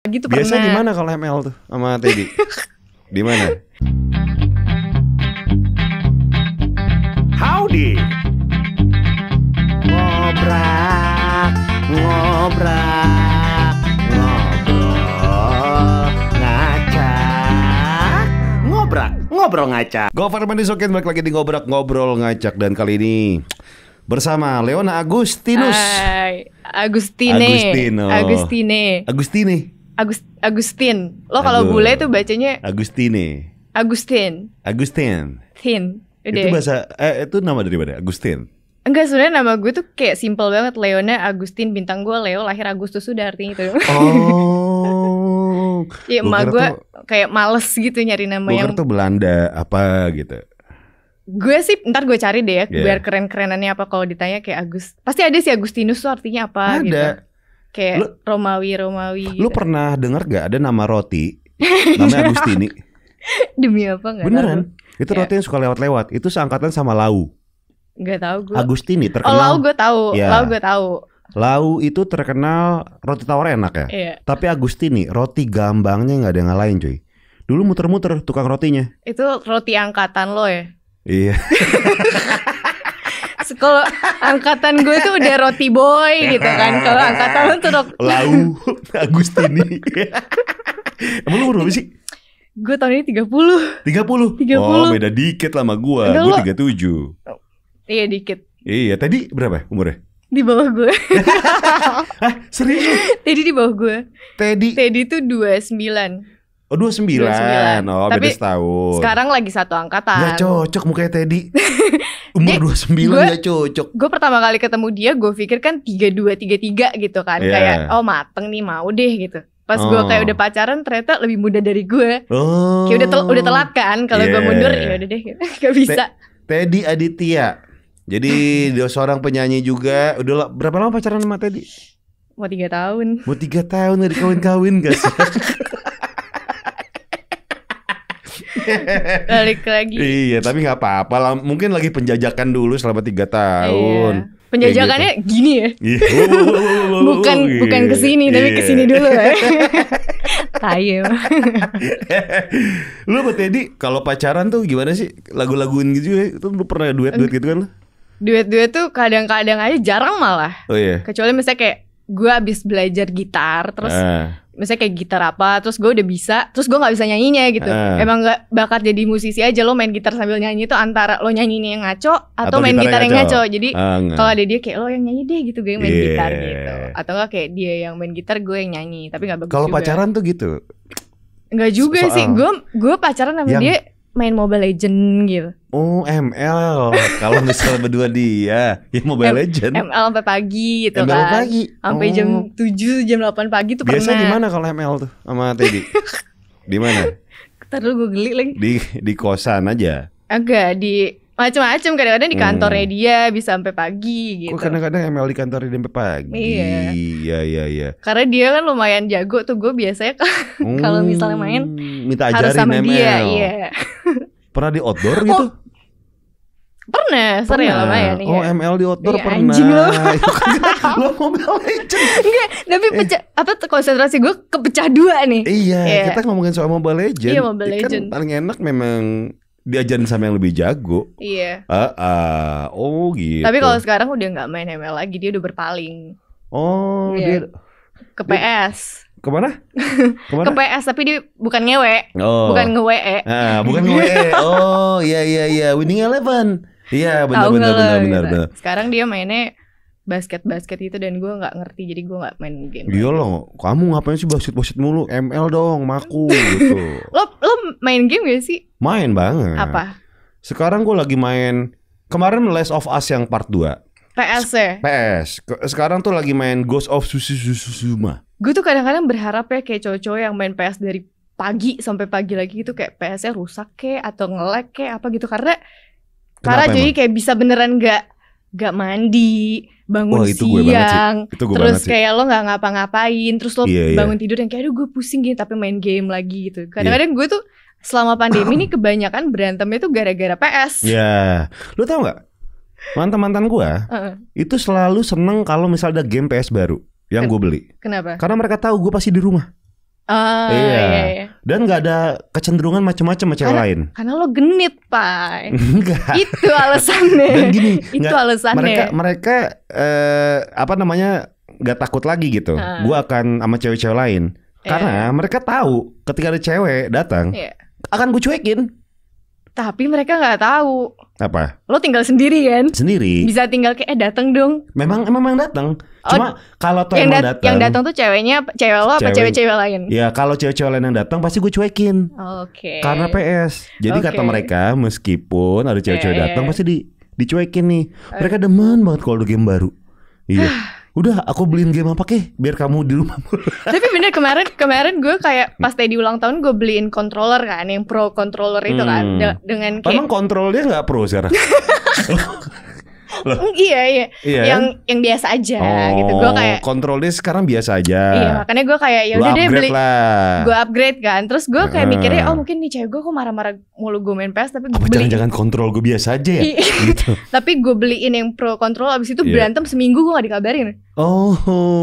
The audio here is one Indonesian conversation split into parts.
Gitu Biasa pernah. di mana kalau ML tuh sama Teddy? Di mana? Howdy. Ngobrak, ngobrak, ngobrol ngacak, ngobrak, ngobrol ngacak. Gofar Manisokin balik lagi di ngobrak ngobrol ngacak, dan kali ini bersama Leona Agustinus. Hai, Agustine. Agustin. Lo kalau bule tuh bacanya Agustine. Agustin. Thin. Udah. Itu bahasa itu nama dari mana? Agustin. Enggak, sebenarnya nama gue tuh kayak simple banget. Leona Agustin, bintang gue Leo, lahir Agustus, udah artinya itu. Oh. Iya, emak gue kayak males gitu nyari nama yang tuh Belanda apa gitu. Gue sih ntar gue cari deh ya, biar keren-kerenannya apa. Kalau ditanya kayak pasti ada sih Agustinus tuh artinya apa. Ada gitu. Kayak Romawi gitu. Lu pernah denger gak ada nama roti namanya Agustini? Demi apa gak beneran tahu. Itu roti yang suka lewat-lewat. Itu seangkatan sama lau. Gak tahu gue. Agustini terkenal. Lau gue tahu. Ya. Lau gue tahu. Lau itu terkenal roti tawar enak ya. Iya. Tapi Agustini roti gambangnya gak ada yang ngalahin cuy. Dulu muter-muter tukang rotinya. Itu roti angkatan lo ya? Iya. Kalau angkatan gue tuh udah roti boy gitu kan. Kalau angkatan lo tuh Lau Agustini. Emang lu berapa sih? Gue tahun ini 30. 30? Oh, beda dikit lah sama gue. Gue 37. Iya, dikit. Iya, tadi berapa umurnya? Di bawah gue. Hah? Serius? Teddy di bawah gue. Teddy tuh 29. Oh, 29. Oh, tapi beda setahun. Sekarang lagi satu angkatan. Gak cocok mukanya Teddy. Umur 29 gak cocok. Gue pertama kali ketemu dia, gue pikir kan 32, 33 gitu kan. Kayak mateng nih, mau deh gitu. Pas gue kayak udah pacaran, ternyata lebih muda dari gue. Kayak udah telat kan. Kalau gue mundur, ya udah deh gitu. Gak bisa. Teddy Aditya. Jadi dia seorang penyanyi juga. Udah berapa lama pacaran sama Teddy? Mau 3 tahun. Mau 3 tahun gak dikawin-kawin gak sih? Balik lagi. Iya, tapi gak apa-apa lah. Mungkin lagi penjajakan dulu selama 3 tahun. Iya. Penjajakannya gitu. gini ya. bukan kesini, tapi kesini dulu ya. Tayo. Lu sama Teddy kalau pacaran tuh gimana sih? Lagu-laguin gitu ya? Itu lu pernah duet-duet gitu kan? Duet-duet tuh kadang-kadang aja, jarang malah. Oh iya. Kecuali misalnya kayak gue abis belajar gitar, terus misalnya kayak gitar apa, terus gue udah bisa, terus gue gak bisa nyanyinya gitu. Emang gak bakat jadi musisi aja. Lo main gitar sambil nyanyi itu antara lo nyanyinya yang ngaco atau main gitar yang ngaco. Jadi kalau ada dia kayak lo yang nyanyi deh gitu, gue yang main gitar gitu. Atau gak kayak dia yang main gitar, gue yang nyanyi. Tapi gak bagus juga. Kalau pacaran tuh gitu? Enggak juga sih. Gue pacaran sama dia main Mobile Legend gitu. Oh, ML. Kalau misalnya berdua dia, ya Mobile Legend. ML sampai pagi gitu ML kan. Pagi. Sampai jam 7, jam 8 pagi tuh biasa pernah. Biasa di mana kalau ML tuh sama Teddy? Di mana? Ntar dulu gue geli lagi. Di kosan aja. Agak di macam-macam, kadang-kadang di kantornya dia bisa sampai pagi gitu. Kok kadang-kadang ML di kantor dia sampai pagi. Iya. Karena dia kan lumayan jago tuh. Gue biasanya kalau misalnya main minta harus ajarin sama ML. dia. Iya. Pernah di outdoor gitu? Pernah, sering lumayan. Oh, iya. ML di outdoor iya, pernah. Anjing lo. Lo Mobile Legend. Enggak, tapi konsentrasi gue kepecah 2 nih. Iya, kita ngomongin soal Mobile Legend. Iya, Mobile Legend. Kan paling enak memang diajarin sama yang lebih jago. Iya. Oh gitu. Tapi kalau sekarang udah nggak main ML lagi, dia udah berpaling. Oh, dia ke PS. Kemana? Ke PS, tapi dia bukan ngewe. Bukan nge-WE. Bukan nge-WE. Oh, iya. Winning Eleven. Iya, benar. Sekarang dia mainnya basket gitu, dan gue nggak ngerti, jadi gue nggak main game. Iya loh, kamu ngapain sih basket mulu? ML dong, maku gitu. Lo main game gak sih? Main banget. Apa? Sekarang gue lagi main, kemarin Last of Us yang part 2. PS ya? PS. Sekarang tuh lagi main Ghost of Tsushima. Gue tuh kadang-kadang berharap ya kayak cowok-cowok yang main PS dari pagi sampai pagi lagi gitu, kayak PS-nya rusak kayak atau nge-lag kayak apa gitu. Karena jadi kayak bisa beneran gak mandi, bangun siang, terus kayak lo gak ngapa-ngapain, terus lo bangun tidur yang kayak aduh gue pusing gitu, tapi main game lagi gitu. Kadang-kadang gue tuh selama pandemi ini kebanyakan berantemnya tuh gara-gara PS. Iya, lo tau gak? Mantan-mantan gue itu selalu seneng kalau misalnya ada game PS baru yang gue beli. Kenapa? Karena mereka tahu gue pasti di rumah. Iya. Dan nggak ada kecenderungan macam-macam sama cewek lain. Karena lo genit, Pak. Enggak. Itu alasannya. Dan gini, itu alasannya. Mereka apa namanya, nggak takut lagi gitu. Gue akan sama cewek-cewek lain. Karena mereka tahu ketika ada cewek datang, akan gue cuekin. Tapi mereka nggak tahu. Apa? Lo tinggal sendiri kan? Sendiri. Bisa tinggal kayak datang dong. Memang datang. Cuma kalau tuh emang datang. Yang datang tuh ceweknya, cewek lo apa cewek-cewek lain? Ya kalau cewek-cewek lain yang datang pasti gue cuekin. Oke. Karena PS. Jadi kata mereka meskipun ada cewek-cewek datang pasti dicuekin nih. Mereka demen banget kalau ada game baru. Iya. Udah aku beliin game apa kek biar kamu di rumah. Tapi bener kemarin gue kayak pas Teddy ulang tahun gue beliin controller kan, yang pro controller itu kan dengan kayak. Emang kontrolnya nggak pro sekarang? Iya. Yang biasa aja gitu. Gue kayak kontrolnya sekarang biasa aja. Iya, makanya gue kayak ya udah deh beli. Gue upgrade kan. Terus gue kayak mikirnya mungkin nih cewek gue kok marah-marah mulu gue main PS, tapi gue beli. Jangan kontrol gue biasa aja ya. Gitu. Tapi gue beliin yang pro control, abis itu berantem seminggu gue gak dikabarin.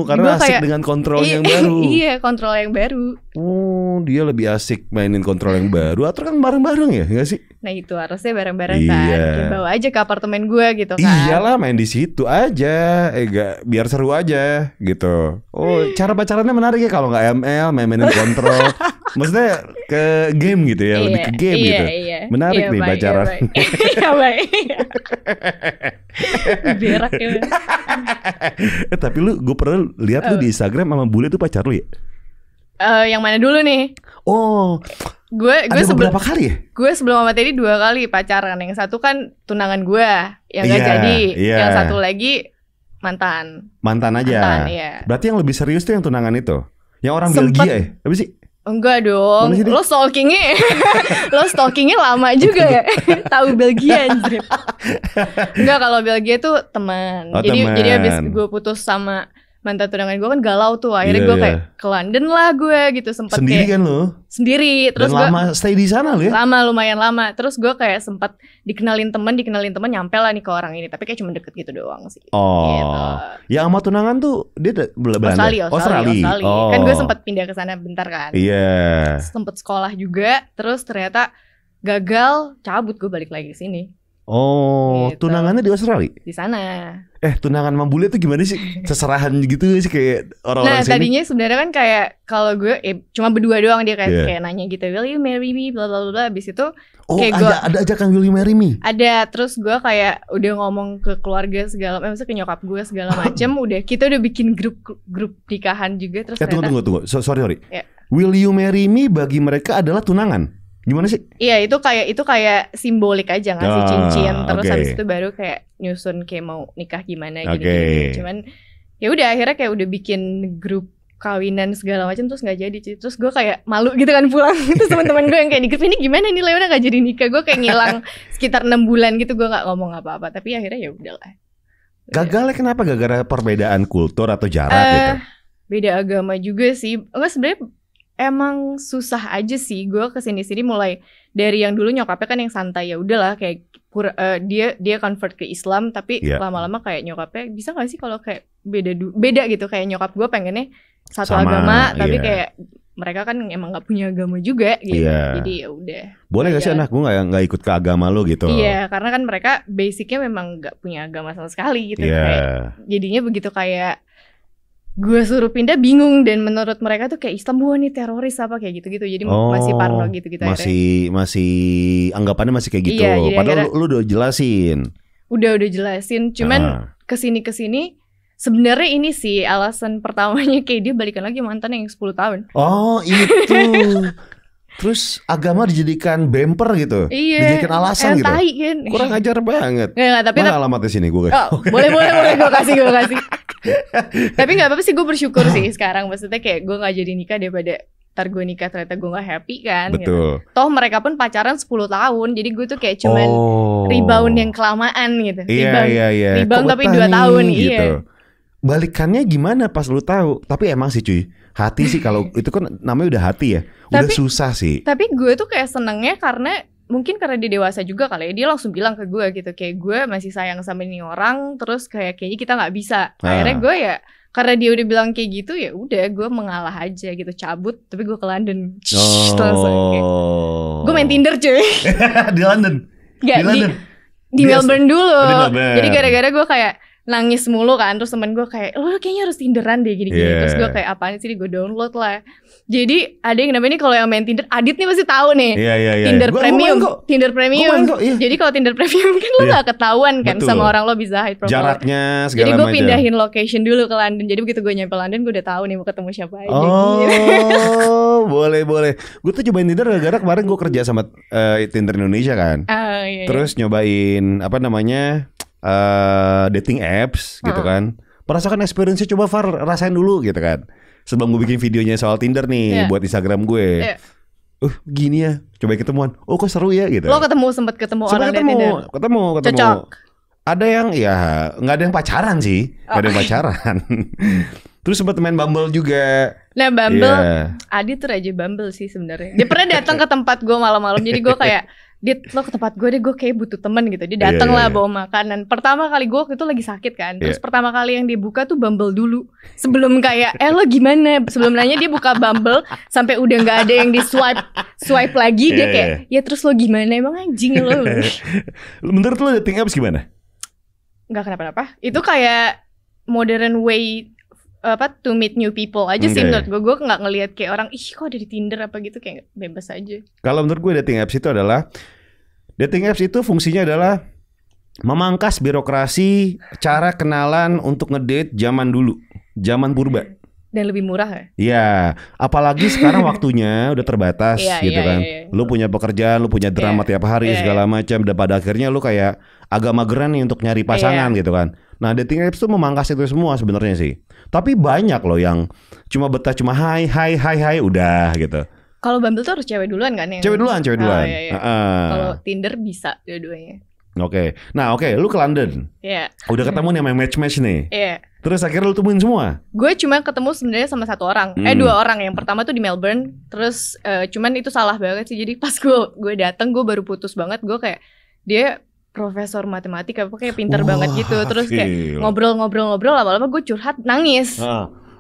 Karena asik dengan kontrol yang baru. Iya, kontrol yang baru. Dia lebih asik mainin kontrol yang baru. Atau kan bareng-bareng ya, nggak sih? Nah itu harusnya bareng-bareng kan. Kita bawa aja ke apartemen gue gitu kan. Iyalah, main di situ aja. Biar seru aja gitu. Cara pacarannya menarik ya kalau nggak ML, mainin kontrol. Maksudnya ke game gitu ya, lebih ke game gitu. Menarik nih pacaran. Iya baik. Berak ya. Tapi gue pernah lihat lu di Instagram sama bule tuh pacar lu ya? Yang mana dulu nih? Gue beberapa kali ya? Gue sebelum sama Teddy 2 kali pacaran. Yang satu kan tunangan gue yang gak jadi. Yang satu lagi mantan aja. Berarti yang lebih serius tuh yang tunangan itu. Yang orang Belgia ya? Apa sih? Enggak dong. Lo stalkingnya lama juga ya. Tahu Belgia anjir. Enggak, kalau Belgia tuh teman. Jadi abis gue putus sama mantan tunangan gue kan galau tuh. Akhirnya gue kayak ke London lah gue gitu. Sempet sendiri kayak, kan lo? Sendiri. Terus dan lama stay di sana lo ya? Lama, lumayan lama. Terus gue kayak sempat dikenalin teman nyampe lah nih ke orang ini. Tapi kayak cuma deket gitu doang sih. Gitu. Yang sama tunangan tuh dia Belanda? Australia. Kan gue sempat pindah ke sana bentar kan. Iya. Sempet sekolah juga. Terus ternyata gagal, cabut gue balik lagi ke sini. Gitu. Tunangannya di Australia? Di sana. Tunangan sama bule tuh gimana sih? Seserahan gitu sih kayak orang-orang sini? Nah tadinya sebenarnya kan kayak kalau gue cuma berdua doang, dia kayak nanya gitu, will you marry me, bla bla bla. Abis itu ada ajakan will you marry me? Ada. Terus gue kayak udah ngomong ke keluarga segala, maksudnya ke nyokap gue segala macem. Kita udah bikin grup nikahan juga. Terus tunggu. Sorry. Will you marry me bagi mereka adalah tunangan. Gimana sih? Iya, itu kayak simbolik aja, ngasih cincin. Terus habis itu baru kayak nyusun kayak mau nikah gimana gini. Cuman ya udah akhirnya kayak udah bikin grup kawinan segala macam, terus nggak jadi. Terus gue kayak malu gitu kan pulang. Terus teman-teman gue yang kayak di grup ini gimana nih Leona nggak jadi nikah. Gue kayak ngilang sekitar 6 bulan gitu, gue nggak ngomong apa-apa. Tapi akhirnya ya udahlah. Gagalnya kenapa? Gara-gara perbedaan kultur atau jarak gitu? Beda agama juga sih. Enggak, sebenarnya emang susah aja sih. Gue kesini-sini mulai dari yang dulu nyokapnya kan yang santai, ya udahlah kayak dia convert ke Islam, tapi lama-lama kayak nyokapnya bisa nggak sih kalau kayak beda gitu, kayak nyokap gue pengennya satu agama, tapi kayak mereka kan emang nggak punya agama juga gitu. Jadi ya udah. Boleh nggak sih anak gue nggak ikut ke agama lo gitu? Iya, karena kan mereka basicnya memang nggak punya agama sama sekali gitu. Kayak, jadinya begitu kayak gue suruh pindah bingung, dan menurut mereka tuh kayak Islam nih teroris apa kayak gitu-gitu. Jadi masih parno gitu-gitu. Masih anggapannya masih kayak gitu. Padahal lu udah jelasin. Udah jelasin. Cuman kesini sebenarnya ini sih alasan pertamanya, kayak dia balikan lagi mantan yang 10 tahun. Oh itu. Terus agama dijadikan bumper gitu. Dijadikan alasan gitu. Kan. Kurang ajar banget. Tapi alamatnya sini gue. Boleh gue kasih. Tapi gak apa-apa sih, gue bersyukur sih sekarang. Maksudnya kayak gue gak jadi nikah daripada ntar gue nikah ternyata gue gak happy kan. Betul. Gitu. Toh mereka pun pacaran 10 tahun. Jadi gue tuh kayak cuman rebound yang kelamaan gitu. Iya. Rebound tapi 2 tahun gitu. Iya. Balikannya gimana pas lu tahu? Tapi emang sih cuy, hati sih kalau itu kan namanya udah hati ya. Udah susah sih. Tapi gue tuh kayak senengnya karena mungkin karena dia dewasa juga kali ya, dia langsung bilang ke gue gitu, kayak gue masih sayang sama ini orang, terus kayaknya kita nggak bisa. Akhirnya gue ya karena dia udah bilang kayak gitu, ya udah gue mengalah aja gitu, cabut. Tapi gue ke London. Gue main Tinder cuy. Di London? Gak, di Melbourne dulu. Jadi gara-gara gue kayak nangis mulu kan, terus temen gue kayak, lo kayaknya harus Tinderan deh gini-gini. Terus gue kayak, apaan sih, gue download lah. Jadi ada yang namanya nih, kalau yang main Tinder, Adit nih pasti tahu nih. Tinder Premium. Tinder Premium. Jadi kalau Tinder Premium kan lo gak ketahuan kan. Betul. Sama orang, lo bisa hide profile. Jaraknya segala macam. Jadi gue pindahin location dulu ke London. Jadi begitu gue nyampe London, gue udah tahu nih mau ketemu siapa aja. Boleh. Gue tuh cobain Tinder gara-gara kemarin gue kerja sama Tinder Indonesia kan. Terus nyobain apa namanya, dating apps gitu kan. Merasakan experience-nya, coba Far rasain dulu gitu kan. Sebelum gue bikin videonya soal Tinder nih buat Instagram gue. Gini ya, coba ketemuan. Oh kok seru ya gitu. Lo sempet ketemu orang dari Tinder? Ketemu. Cocok. Ada yang ya nggak ada yang pacaran sih, nggak ada yang pacaran. Terus sempat main Bumble juga. Nah Bumble, Adit tuh raja Bumble sih sebenarnya. Dia pernah datang ke tempat gue malam-malam, jadi gue kayak, Dit, lo ke tempat gue deh, gue kayak butuh temen gitu. Dia datang lah bawa makanan. Pertama kali gue waktu itu lagi sakit kan. Terus pertama kali yang dia buka tuh Bumble dulu. Sebelum kayak, lo gimana? Sebelum nanya dia buka Bumble, sampai udah gak ada yang di swipe lagi. Dia kayak, ya terus lo gimana? Emang anjing lo. Menurut lo dating apps gimana? Gak kenapa-napa. Itu kayak modern way to meet new people aja sih menurut gue. Gue gak ngelihat kayak orang, ih kok ada di Tinder apa gitu, kayak bebas aja. Kalau menurut gue dating apps itu fungsinya adalah memangkas birokrasi cara kenalan untuk ngedate zaman dulu, zaman purba. Dan lebih murah ya? Iya, apalagi sekarang waktunya udah terbatas gitu kan. Lu punya pekerjaan, lu punya drama tiap hari segala macam, dan pada akhirnya lu kayak agak mageran nih untuk nyari pasangan gitu kan. Nah, dating apps tuh memangkas itu semua sebenarnya sih. Tapi banyak loh yang cuma betah, cuma hai udah gitu. Kalau Bumble tuh harus cewek duluan kan? Cewek duluan. Kalau Tinder bisa dua-duanya. Oke, lu ke London. Udah ketemu nih sama match nih. Terus akhirnya lu temuin semua? Gue cuma ketemu sebenarnya sama satu orang, 2 orang. Yang pertama tuh di Melbourne. Terus cuman itu salah banget sih. Jadi pas gue datang, gue baru putus banget. Gue kayak, dia profesor matematika, kayak pintar banget gitu. Terus kayak ngobrol-ngobrol, lama-lama gue curhat, nangis.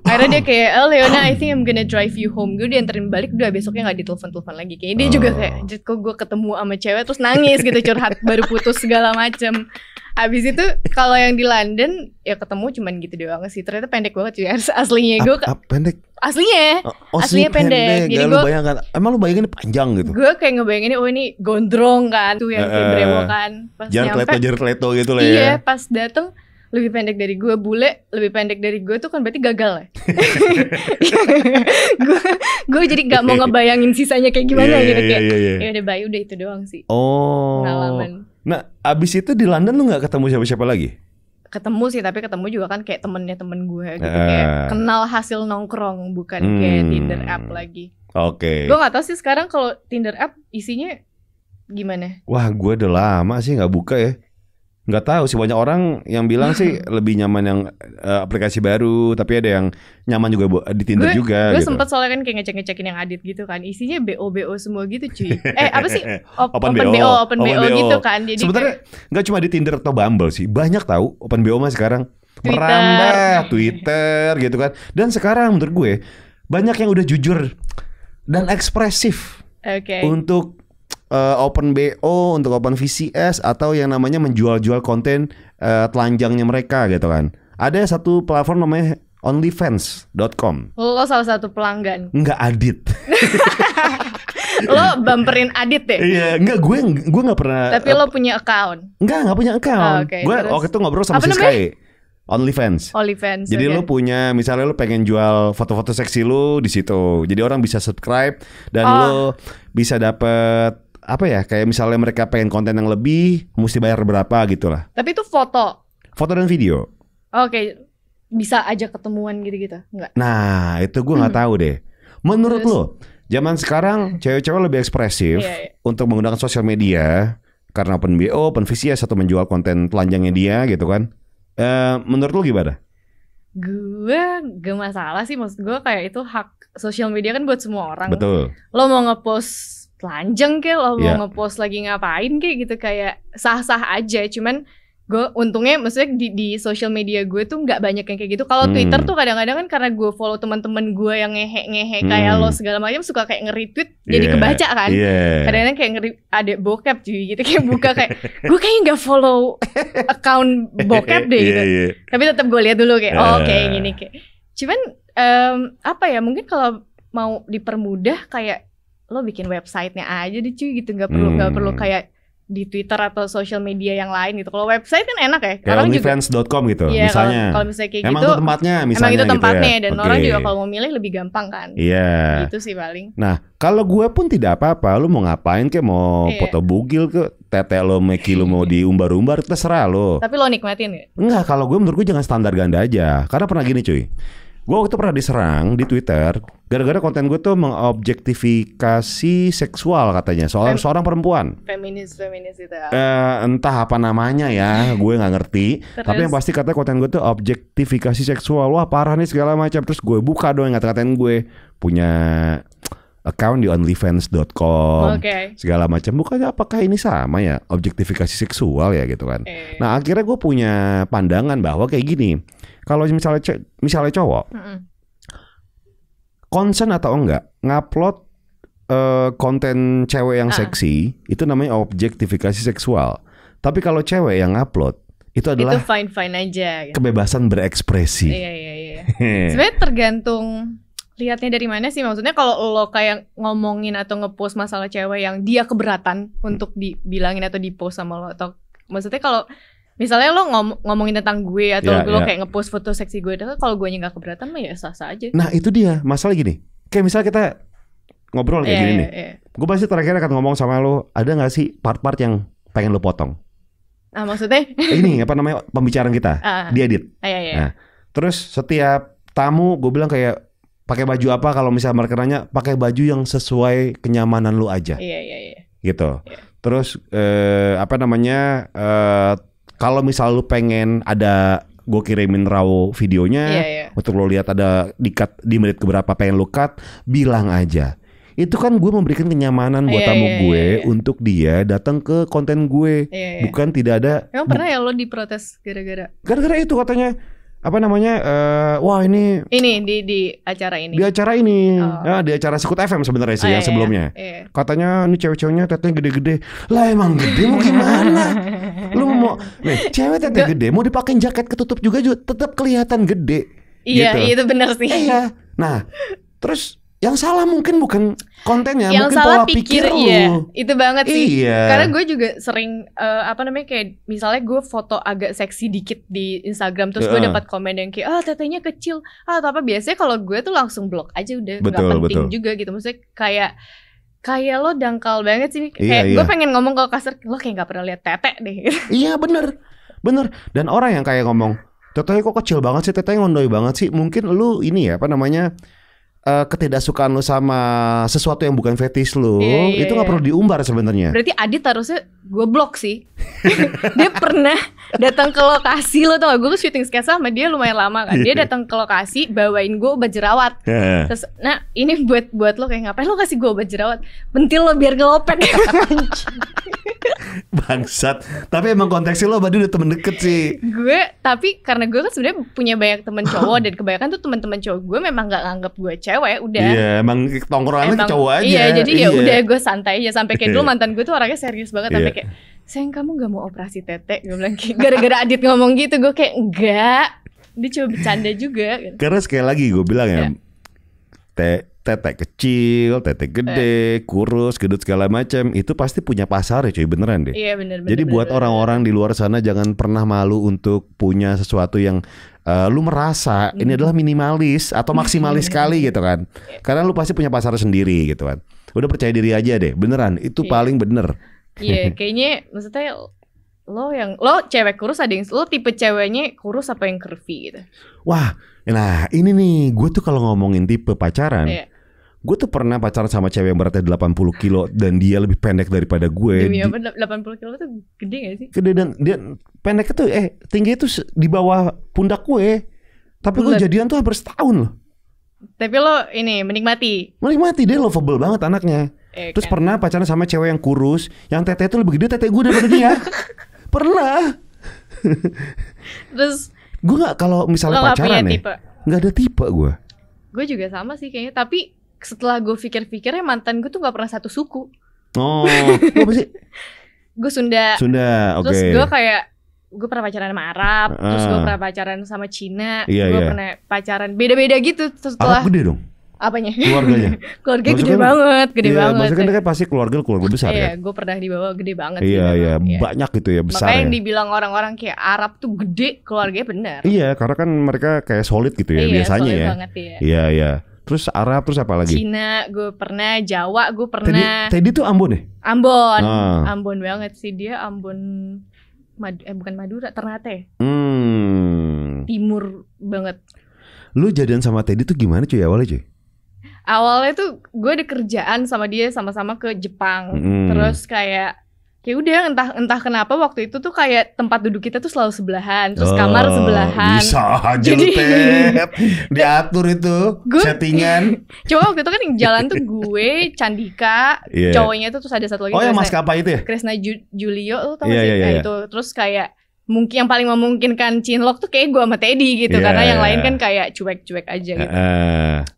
Akhirnya dia kayak, Leona, I think I'm gonna drive you home. Gue dianterin balik, udah besoknya gak ditelepon-telepon lagi. Kayaknya dia juga kayak, anjir kok gue ketemu sama cewek terus nangis gitu, curhat, baru putus segala macem. Abis itu kalau yang di London ya ketemu cuman gitu doang sih. Ternyata pendek banget cuy aslinya. Gue pendek? Aslinya pendek. Jadi gue bayangkan, emang lu bayanginnya panjang gitu? Gue kayak ngebayanginnya, oh ini gondrong kan, tuh yang kayak brewokan. Jaret leto gitu lah ya. Iya, pas dateng lebih pendek dari gue, bule lebih pendek dari gue tuh kan berarti gagal ya. Gue jadi gak mau ngebayangin sisanya kayak gimana gitu kayak. Ya udah bye, udah itu doang sih. Pengalaman. Nah, abis itu di London lu gak ketemu siapa-siapa lagi? Ketemu sih, tapi ketemu juga kan kayak temen gue gitu. Kayak kenal hasil nongkrong, bukan kayak Tinder app lagi. Gue gak tahu sih sekarang kalau Tinder app isinya gimana. Wah, gue udah lama sih gak buka ya. Nggak tahu sih, banyak orang yang bilang sih lebih nyaman yang aplikasi baru, tapi ada yang nyaman juga di Tinder juga. Gue gitu. Sempet soalnya kan kayak ngecek-ngecekin yang Adit gitu kan, isinya BO semua gitu cuy. Apa sih? Open BO gitu kan. Jadi sebenarnya nggak cuma di Tinder atau Bumble sih, banyak tahu Open BO mah sekarang merambah Twitter gitu kan. Dan sekarang menurut gue banyak yang udah jujur dan ekspresif untuk Open BO, untuk Open VCS, atau yang namanya menjual-jual konten telanjangnya mereka gitu kan. Ada satu platform namanya onlyfans.com. Lo salah satu pelanggan? Enggak, Adit. Lo bumperin Adit deh? Iya, enggak, gue nggak pernah. Tapi lo punya account? Nggak punya account. Gue waktu itu ngobrol sama Siskae. OnlyFans. Jadi lo punya, misalnya lo pengen jual foto-foto seksi lo di situ. Jadi orang bisa subscribe dan lo bisa dapet apa ya, kayak misalnya mereka pengen konten yang lebih, mesti bayar berapa gitu lah. Tapi itu foto dan video. Bisa aja ketemuan gitu-gitu? Enggak. Nah, itu gue nggak tahu deh. Menurut lo, zaman sekarang cewek-cewek lebih ekspresif untuk menggunakan sosial media karena Open BO, Open VCS, atau menjual konten telanjangnya dia gitu kan? Menurut lo gimana? Gue gak masalah sih, maksud gue kayak itu hak sosial media kan buat semua orang. Betul. Lo mau ngepost telanjang kayak, lo mau ngepost lagi ngapain kayak gitu, kayak sah-sah aja. Cuman gue untungnya maksudnya di social media gue tuh nggak banyak yang kayak gitu. Kalau Twitter tuh kadang-kadang kan karena gue follow teman-teman gue yang ngehe kayak lo segala macam, suka kayak nge-retweet jadi kebaca kan. Kadang-kadang kayak adek bokep cuy gitu, kayak buka kayak gue kayaknya nggak follow account bokep deh gitu. Tapi tetap gue lihat dulu kayak kayak gini kayak. Cuman apa ya, mungkin kalau mau dipermudah kayak lo bikin websitenya aja deh cuy gitu, nggak perlu kayak di Twitter atau social media yang lain gitu. Kalau website kan enak ya. Kayak onlyfans.com gitu iya, misalnya. Kalau misalnya kayak emang gitu. Itu tempatnya misalnya. Emang itu tempatnya gitu ya? Dan orang juga kalau mau milih lebih gampang kan. Iya. Gitu sih paling. Nah, kalau gue pun tidak apa-apa. Lu mau ngapain kayak mau foto bugil ke tete lo, meki lo mau diumbar-umbar, terserah lo. Tapi lo nikmatin gak? Enggak, kalau gue menurut gue jangan standar ganda aja. Karena pernah gini cuy. Gue waktu itu pernah diserang di Twitter gara-gara konten gue tuh mengobjektifikasi seksual katanya seorang perempuan. Feminis itu. Entah apa namanya ya, gue nggak ngerti. Tapi yang pasti katanya konten gue tuh objektifikasi seksual. Wah parah nih segala macam. Terus gue buka dong ngata-ngatain gue punya account di onlyfans.com segala macam. Bukannya apakah ini sama ya, objektifikasi seksual ya gitu kan. Nah akhirnya gue punya pandangan bahwa kayak gini. Kalau misalnya cowok concern atau enggak ngupload konten cewek yang seksi, itu namanya objektifikasi seksual. Tapi kalau cewek yang ngupload itu adalah fine aja gitu. Kebebasan berekspresi. Iya. Sebenarnya tergantung lihatnya dari mana sih. Maksudnya kalau lo kayak ngomongin atau ngepost masalah cewek yang dia keberatan untuk dibilangin atau dipost sama lo, atau maksudnya kalau misalnya lo ngomongin tentang gue atau lo kayak ngepost foto seksi gue, kalau gue nggak keberatan mah ya sah-sah aja. Nah itu dia masalah gini. Kayak misalnya kita ngobrol kayak gini nih. Gue pasti terakhir akan ngomong sama lo, ada nggak sih part-part yang pengen lo potong? Maksudnya? Ini apa namanya pembicaraan kita diedit. Nah, terus setiap tamu gue bilang kayak pakai baju apa, kalau misalnya mereka nanya pakai baju yang sesuai kenyamanan lo aja. Iya. Gitu. Terus apa namanya? Kalau misal lu pengen ada gue kirimin raw videonya untuk lo lihat ada di menit keberapa pengen lu cut, bilang aja. Itu kan gue memberikan kenyamanan buat tamu gue untuk dia datang ke konten gue. Bukan tidak ada. Emang pernah ya lo diprotes gara-gara? Gara-gara itu katanya apa namanya? Wah ini di acara ini. Di acara ini, di acara Sekut FM sebenarnya sih yang sebelumnya. Katanya ini cewek-ceweknya tetenya gede-gede. Lah emang gede mau gimana? Lu mau nih cewek tete gede mau dipakein jaket ketutup juga tetap kelihatan gede. Iya, gitu. Itu benar sih. Iya. Nah, terus yang salah mungkin bukan kontennya, yang mungkin salah pola pikir lu. Iya, itu banget sih. Iya. Karena gue juga sering kayak misalnya gue foto agak seksi dikit di Instagram, terus gue dapat komen yang kayak tetenya kecil, atau apa. Biasanya kalau gue tuh langsung blok aja udah, nggak penting juga gitu. Maksudnya kayak lo dangkal banget sih. Kayak gue pengen ngomong kalau kasar, lo kayak nggak pernah lihat tete deh. Iya bener. Dan orang yang kayak ngomong tetenya kok kecil banget sih, tetenya ngondoy banget sih. Mungkin lu ini ya apa namanya, ketidaksukaan lu sama sesuatu yang bukan fetish lu, itu nggak perlu diumbar sebenarnya. Berarti Adit harusnya gue blok sih. Dia pernah datang ke lokasi, lo tau gak, gue syuting sketsa sama dia lumayan lama kan. Dia datang ke lokasi bawain gue obat jerawat. Terus nah ini buat lo kayak ngapain lo kasih gue obat jerawat, pentil lo biar ngelopek. Bangsat. Tapi emang konteksnya lo udah temen deket sih. Tapi karena gue kan sebenarnya punya banyak temen cowok, dan kebanyakan tuh teman-teman cowok gue memang gak nganggap gue cewek, udah. Iya, emang tongkrongannya cowok aja. Iya, jadi ya udah gue santai aja. Sampai kayak dulu mantan gue tuh orangnya serius banget, sampai kayak, sayang kamu gak mau operasi tete? Gue bilang kayak, gara-gara Adit ngomong gitu, gue kayak enggak. Dia coba bercanda juga. Karena sekali lagi gue bilang ya, tete kecil, tete gede, kurus, gendut segala macam, itu pasti punya pasar ya cuy, beneran deh. Iya bener. Jadi buat orang-orang di luar sana jangan pernah malu untuk punya sesuatu yang lu merasa ini adalah minimalis atau maksimalis sekali gitu kan. Karena lu pasti punya pasar sendiri gitu kan. Udah percaya diri aja deh, beneran itu paling bener. Iya, kayaknya maksudnya lo cewek kurus, ada yang lo tipe ceweknya kurus apa yang curvy gitu. Wah, nah ini nih, gue tuh kalau ngomongin tipe pacaran, gue tuh pernah pacaran sama cewek yang beratnya 80 kilo dan dia lebih pendek daripada gue. Demi apa? 80 kilo tuh gede gak sih? Gede, dan dia pendek tuh tingginya tuh di bawah pundak gue. Tapi gue jadian tuh hampir setahun loh. Tapi lo ini menikmati, dia lovable banget anaknya. Terus kan? pernah pacaran sama cewek yang kurus, yang tete tuh lebih gede tete gue daripada dia. Pernah. Terus gue nggak, kalau misalnya lo pacaran ya, nggak ada tipe gue. Gue juga sama sih kayaknya. Tapi setelah gue pikir-pikirnya mantan gue tuh nggak pernah satu suku. Oh, gue apa sih? Gue Sunda. Sunda, oke. Terus gue kayak gue pernah pacaran sama Arab, terus gue pernah pacaran sama Cina, gue pernah pacaran beda-beda gitu. Setelah Arab gede dong. Apanya? Keluarganya. Keluarganya gede banget, gede banget. Maksudnya kan pasti keluarga besar ya. Iya, gue pernah dibawa gede banget. Iya, banyak gitu ya, besar. Makanya ya. yang dibilang orang-orang kayak Arab tuh gede, keluarganya benar. Iya, karena kan mereka kayak solid gitu ya, biasanya solid ya. Banget, ya. Iya. Terus Arab, terus apa lagi? Cina, gue pernah. Jawa, gue pernah. Teddy tuh Ambon ya? Ambon, Ambon banget sih dia. Ambon, bukan Madura, Ternate. Timur banget. Lu jadian sama Teddy tuh gimana cuy awalnya cuy? Awalnya tuh gue ada kerjaan sama dia, sama-sama ke Jepang. Terus kayak udah entah kenapa waktu itu tuh kayak tempat duduk kita tuh selalu sebelahan, terus kamar sebelahan. Bisa aja jadi, Tep. Diatur itu settingan. Coba waktu itu kan yang jalan tuh gue, Candika, cowoknya tuh terus ada satu lagi. Oh yang maskapai itu ya? Krisna Julio tuh tau gak sih? Itu terus kayak mungkin yang paling memungkinkan cinlok tuh kayak gue sama Teddy gitu, karena yang lain kan kayak cuek-cuek aja gitu.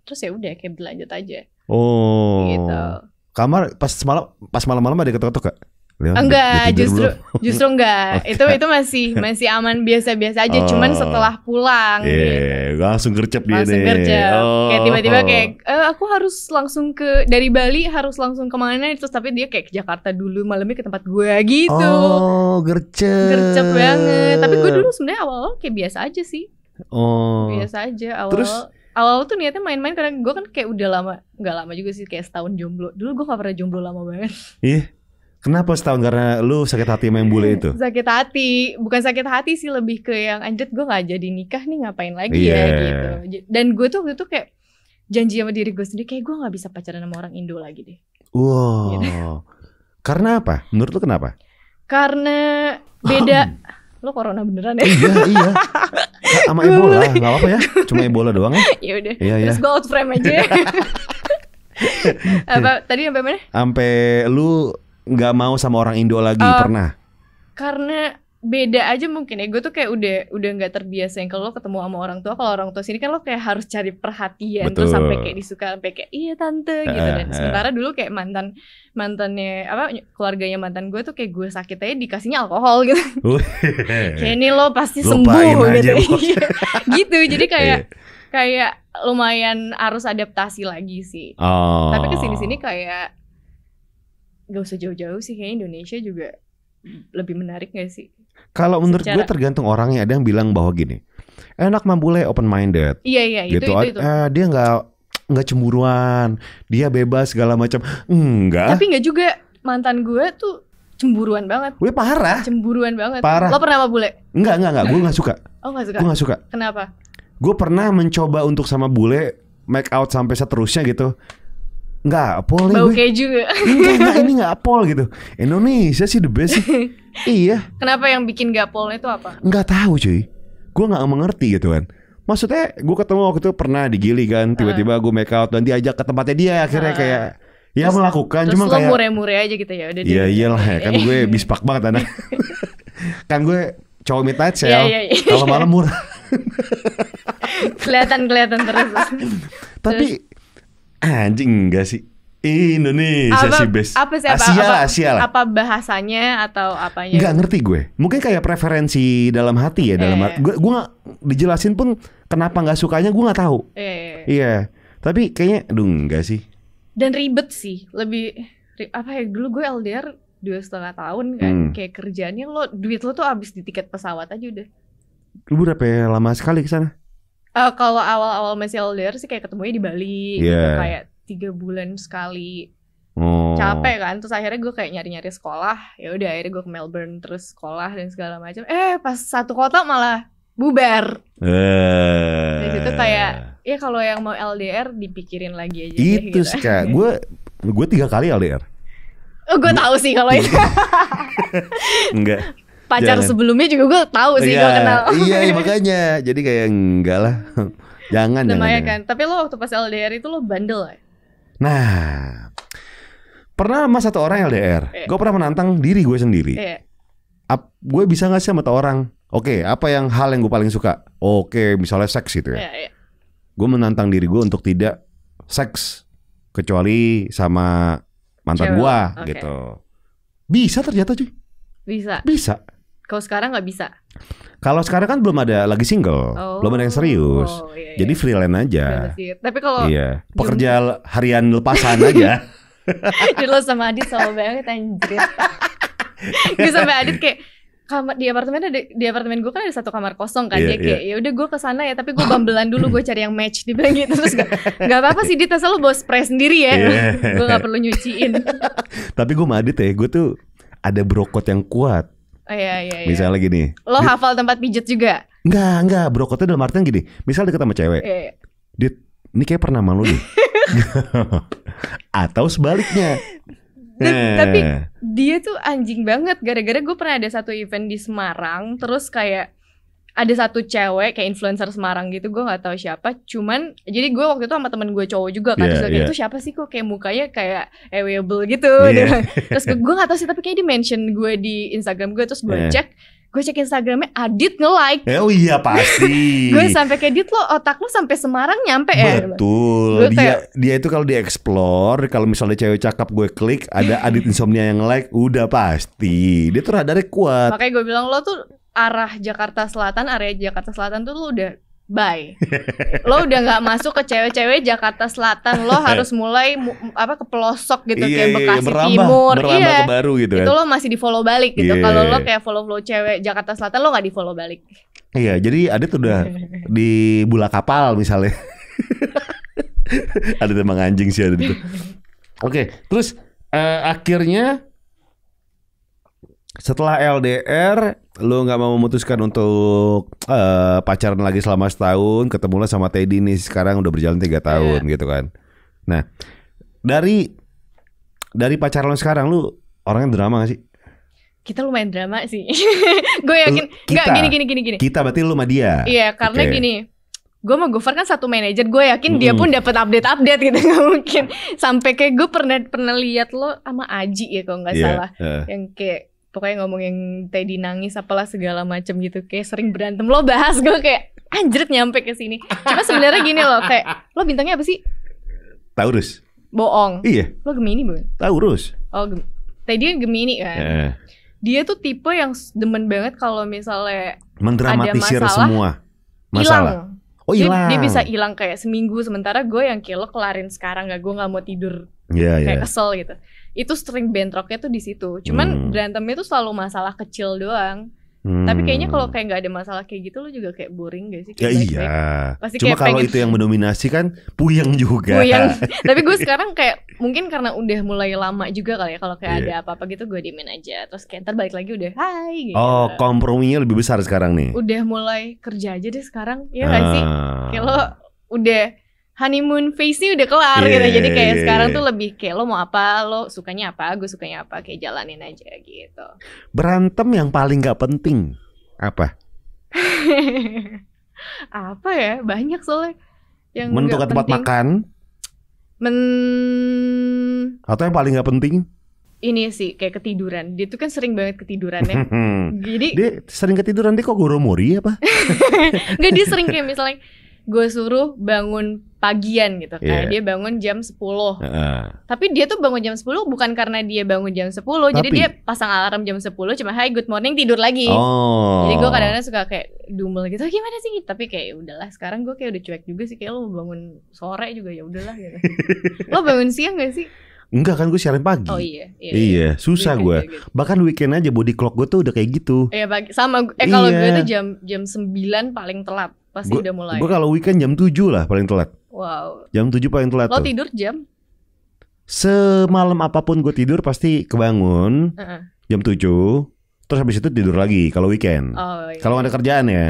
Terus ya udah kayak berlanjut aja. Oh. Gitu. Kamar pas malam-malam ada ketok-ketok gak? Enggak, justru enggak. Itu masih aman, biasa-biasa aja. Cuman setelah pulang langsung gercep dia langsung gercep. Kayak tiba-tiba kayak aku harus langsung dari Bali harus langsung kemana, terus tapi dia kayak ke Jakarta dulu, malamnya ke tempat gue gitu. Oh, gercep banget. Tapi gue dulu sebenarnya awal kayak biasa aja sih. Biasa aja awal. Terus awal tuh niatnya main-main, karena gue kan kayak udah lama, nggak lama juga sih, kayak setahun jomblo. Dulu gue nggak pernah jomblo lama banget. Iya. Kenapa setahun? Karena lu sakit hati main bule itu? Sakit hati, bukan sakit hati sih, lebih ke yang anjir gue gak jadi nikah nih, ngapain lagi ya gitu. Dan gue tuh waktu itu kayak janji sama diri gue sendiri, kayak gue gak bisa pacaran sama orang Indo lagi deh. Wow. Gitu. Karena apa? Menurut lu kenapa? Karena beda. Lo corona beneran ya? Iya. Sama Ebola, gak apa-apa ya. Cuma Ebola doang ya. Yaudah, terus gue out frame aja. Apa tadi sampai mana? Sampai lu nggak mau sama orang Indo lagi, pernah? Karena beda aja mungkin ya. Gue tuh kayak udah nggak terbiasa yang kalau lo ketemu sama orang tua. Kalau orang tua sini kan lo kayak harus cari perhatian. Betul. Terus sampai kayak disuka, sampai kayak iya tante gitu. Dan sementara dulu kayak mantannya keluarganya mantan gue tuh kayak gue sakit aja dikasihnya alkohol gitu. Kayak ini lo pasti sembuh gitu. Gitu. Jadi kayak lumayan harus adaptasi lagi sih. Tapi kesini-sini kayak gak usah jauh-jauh sih, kayaknya Indonesia juga lebih menarik gak sih? Kalau menurut gue tergantung orangnya. Ada yang bilang bahwa gini, enak mah bule open minded. Iya gitu. Itu. Dia nggak cemburuan, dia bebas segala macam. Enggak. Tapi nggak juga, mantan gue tuh cemburuan banget. Gue parah. Cemburuan banget. Parah. Lo pernah sama bule? Enggak. Gue nggak suka. Oh nggak suka? Gue nggak suka. Kenapa? Gue pernah mencoba untuk sama bule make out sampai seterusnya gitu. Nggak apol nih. Bau keju gak? Enggak, ini nggak apol gitu. Indonesia sih the best sih. Iya. Kenapa yang bikin gak apolnya itu apa? Nggak tahu cuy. Gue nggak mengerti gitu kan. Maksudnya gue ketemu waktu itu pernah di Gili kan. Tiba-tiba gue make out dan diajak ke tempatnya dia. Akhirnya kayak ya terus, melakukan. Terus cuma lo kayak mure-mure aja gitu ya. Iya iyalah ya. Kan gue bispak banget anak. Kan gue cowok midnight sale. Kalau malam murah. Kelihatan terus. Tapi anjing enggak sih, Indonesia sih best. Asia lah. Apa bahasanya atau apanya? Nggak ngerti gue. Mungkin kayak preferensi dalam hati ya. Dalam hati. Gue nggak dijelasin pun kenapa nggak sukanya gue nggak tahu. Iya. Tapi kayaknya enggak sih. Dan ribet sih. Lebih apa ya, dulu gue LDR 2,5 tahun kan. Kayak kerjaannya duit lo tuh habis di tiket pesawat aja udah. Lu berapa lama sekali ke sana? Kalau awal-awal masih LDR sih kayak ketemunya di Bali gitu, kayak 3 bulan sekali. Capek kan, terus akhirnya gue kayak nyari-nyari sekolah. Ya udah akhirnya gue ke Melbourne terus sekolah dan segala macam. Pas satu kota malah bubar. Dari situ kayak ya kalau yang mau LDR dipikirin lagi aja. Itu sih gitu. Kak, gue 3 kali LDR. Gue tahu sih kalau itu. Enggak. Pacar sebelumnya juga gue tahu sih, gue kenal. Iya makanya. Jadi kayak enggak lah. Jangan. Kan. Tapi lo waktu pas LDR itu lo bandel ya? Nah, pernah sama satu orang LDR. Gue pernah menantang diri gue sendiri. Gue bisa gak sih sama orang Oke, apa hal yang gue paling suka? Oke, misalnya seks gitu ya. Iya. Gue menantang diri gue untuk tidak seks kecuali sama mantan Cewek, gue oke. gitu. Bisa ternyata cuy. Bisa. Kalau sekarang nggak bisa. Kalau sekarang kan belum ada lagi single, belum ada yang serius. Iya. Jadi freelance aja. Tapi kalau Iya, pekerja harian lepasan aja. Jadi lo sama Adit sama banget anjir. Gue sampai Adit kayak kamar di apartemen gue kan ada satu kamar kosong kan. Dia kayak ya udah gue kesana ya, tapi gue bambelan dulu, gue cari yang match. Dia bilang gitu. Terus nggak apa-apa sih Dit, asal lo bawa spray sendiri ya. Gue nggak perlu nyuciin. Tapi gue sama Adit ya, gue tuh ada brokot yang kuat. Iya. Misalnya gini, lo hafal tempat pijet juga? Enggak, brokotnya dalam artian gini. Misal deket sama cewek, Dit, ini kayak pernah malu nih. Atau sebaliknya. Tapi dia tuh anjing banget. Gara-gara gue pernah ada satu event di Semarang, terus kayak ada satu cewek kayak influencer Semarang gitu, gue nggak tahu siapa. Cuman jadi gue waktu itu sama temen gue cowok juga kan, terus kayak itu siapa sih kok kayak mukanya kayak ewable gitu. Terus gue nggak tahu sih, tapi kayak di mention gue di Instagram gue, terus gue cek Instagramnya, Adit nge-like. Oh iya pasti. Gue sampai kayak Dit, lo otak lo sampai Semarang nyampe ya. Betul. Dia itu kalau di-explore, kalau misalnya cewek cakep gue klik, ada Adit Insomnia yang like, udah pasti. Dia tuh radarnya kuat. Makanya gue bilang lo tuh area Jakarta Selatan tuh lo udah bye. Lo udah nggak masuk ke cewek-cewek Jakarta Selatan. Lo harus mulai ke pelosok gitu, kayak Bekasi Timur. Berambah ke baru gitu kan. Itu lo masih di follow balik gitu. Kalau lo kayak follow cewek Jakarta Selatan, lo nggak di follow balik. Iya, jadi Adit udah di bola kapal misalnya. Adit emang anjing sih Adit itu. Oke, terus akhirnya setelah LDR, lo nggak mau memutuskan untuk pacaran lagi selama setahun, ketemulah sama Teddy nih, sekarang udah berjalan 3 tahun gitu kan. Nah, dari pacaran lo sekarang, lo orangnya drama gak sih? Kita lumayan drama sih. Gue yakin. Gini. Kita berarti lo sama dia. Iya, karena gini. Gue sama Gofar kan satu manajer, gue yakin dia pun dapat update gitu. Nggak mungkin sampai kayak gue pernah lihat lo sama Aji ya kalau nggak salah, yang kayak pokoknya ngomong yang Teddy nangis apalah segala macam gitu, kayak sering berantem. Lo bahas, gue kayak anjrit nyampe ke sini. Cuma sebenarnya gini loh, kayak lo bintangnya apa sih? Taurus. Bohong. Iya. Lo Gemini bukan? Taurus. Oh, Teddy Gemini kan. Dia tuh tipe yang demen banget kalau misalnya mendramatisir ada semua masalah. Hilang. Oh hilang. Dia bisa hilang kayak seminggu, sementara gue yang kayak lo kelarin sekarang, gue nggak mau tidur, kayak kesel gitu. Itu sering bentroknya tuh di situ. Cuman berantemnya tuh selalu masalah kecil doang. Tapi kayaknya kalau kayak nggak ada masalah kayak gitu, lo juga kayak boring gak sih? Kayak iya. Pasti cuma kalau pengen... itu yang mendominasi kan puyeng juga. Tapi gue sekarang kayak mungkin karena udah mulai lama juga kali ya, kalau kayak ada apa-apa gitu gue diemin aja. Terus kayak ntar balik lagi udah hai gitu. Oh, komprominya lebih besar sekarang nih. Udah mulai kerja aja deh sekarang. Iya gak sih? Kayak lo udah honeymoon phase-nya udah kelar gitu. Jadi kayak sekarang tuh lebih kayak lo mau apa, lo sukanya apa, gue sukanya apa, kayak jalanin aja gitu. Berantem yang paling gak penting apa? Apa ya? Banyak soalnya yang menentukan tempat makan. Atau yang paling gak penting? Ini sih kayak ketiduran. Dia tuh kan sering banget ketidurannya. Jadi dia sering ketiduran, dia kok goromori apa? Enggak, dia sering kayak misalnya gue suruh bangun pagian gitu kan. Dia bangun jam 10. Tapi dia tuh bangun jam 10 bukan karena dia bangun jam 10. Jadi dia pasang alarm jam 10, cuma hi good morning, tidur lagi. Jadi gue kadang-kadang suka kayak dumel gitu, gimana sih? Tapi kayak udahlah, sekarang gue kayak udah cuek juga sih. Kayak lo bangun sore juga ya udahlah gitu. Lo bangun siang gak sih? Enggak kan, gue siaran pagi. Oh iya. Susah gue. Bahkan weekend aja body clock gue tuh udah kayak gitu. Iya pagi. Sama kalau gue tuh jam 9 paling telat. Pasti udah mulai. Gue kalau weekend jam 7 lah paling telat. Wow. Jam 7 paling telat. Lo tidur jam? Semalam apapun gue tidur pasti kebangun jam 7. Terus habis itu tidur lagi kalau weekend. Kalau ada kerjaan ya.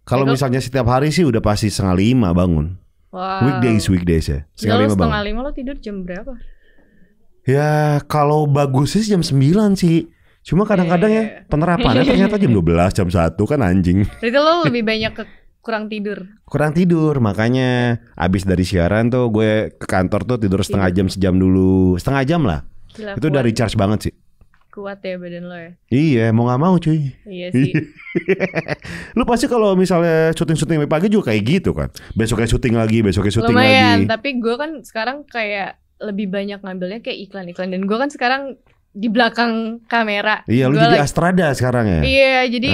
Kalau misalnya setiap hari sih udah pasti 4:30 bangun. Wow. Weekdays ya. 4:30 bangun. 4:30 lo tidur jam berapa? Ya kalau bagus sih jam 9 sih. Cuma kadang-kadang ya penerapannya ternyata jam 12, jam 1 kan anjing. Berarti lo lebih banyak kurang tidur, makanya abis dari siaran tuh gue ke kantor tuh tidur setengah jam, sejam dulu. Setengah jam lah. Gila, itu udah recharge banget sih. kuat ya badan lo ya. Iya, mau nggak mau cuy. Iya sih. Lu pasti kalau misalnya syuting pagi juga kayak gitu kan. Besoknya syuting lagi, besoknya syuting lumayan, lagi. tapi gue kan sekarang kayak lebih banyak ngambilnya kayak iklan-iklan. Dan gue kan sekarang di belakang kamera. Iya, lu jadi Astrada sekarang ya. Iya, jadi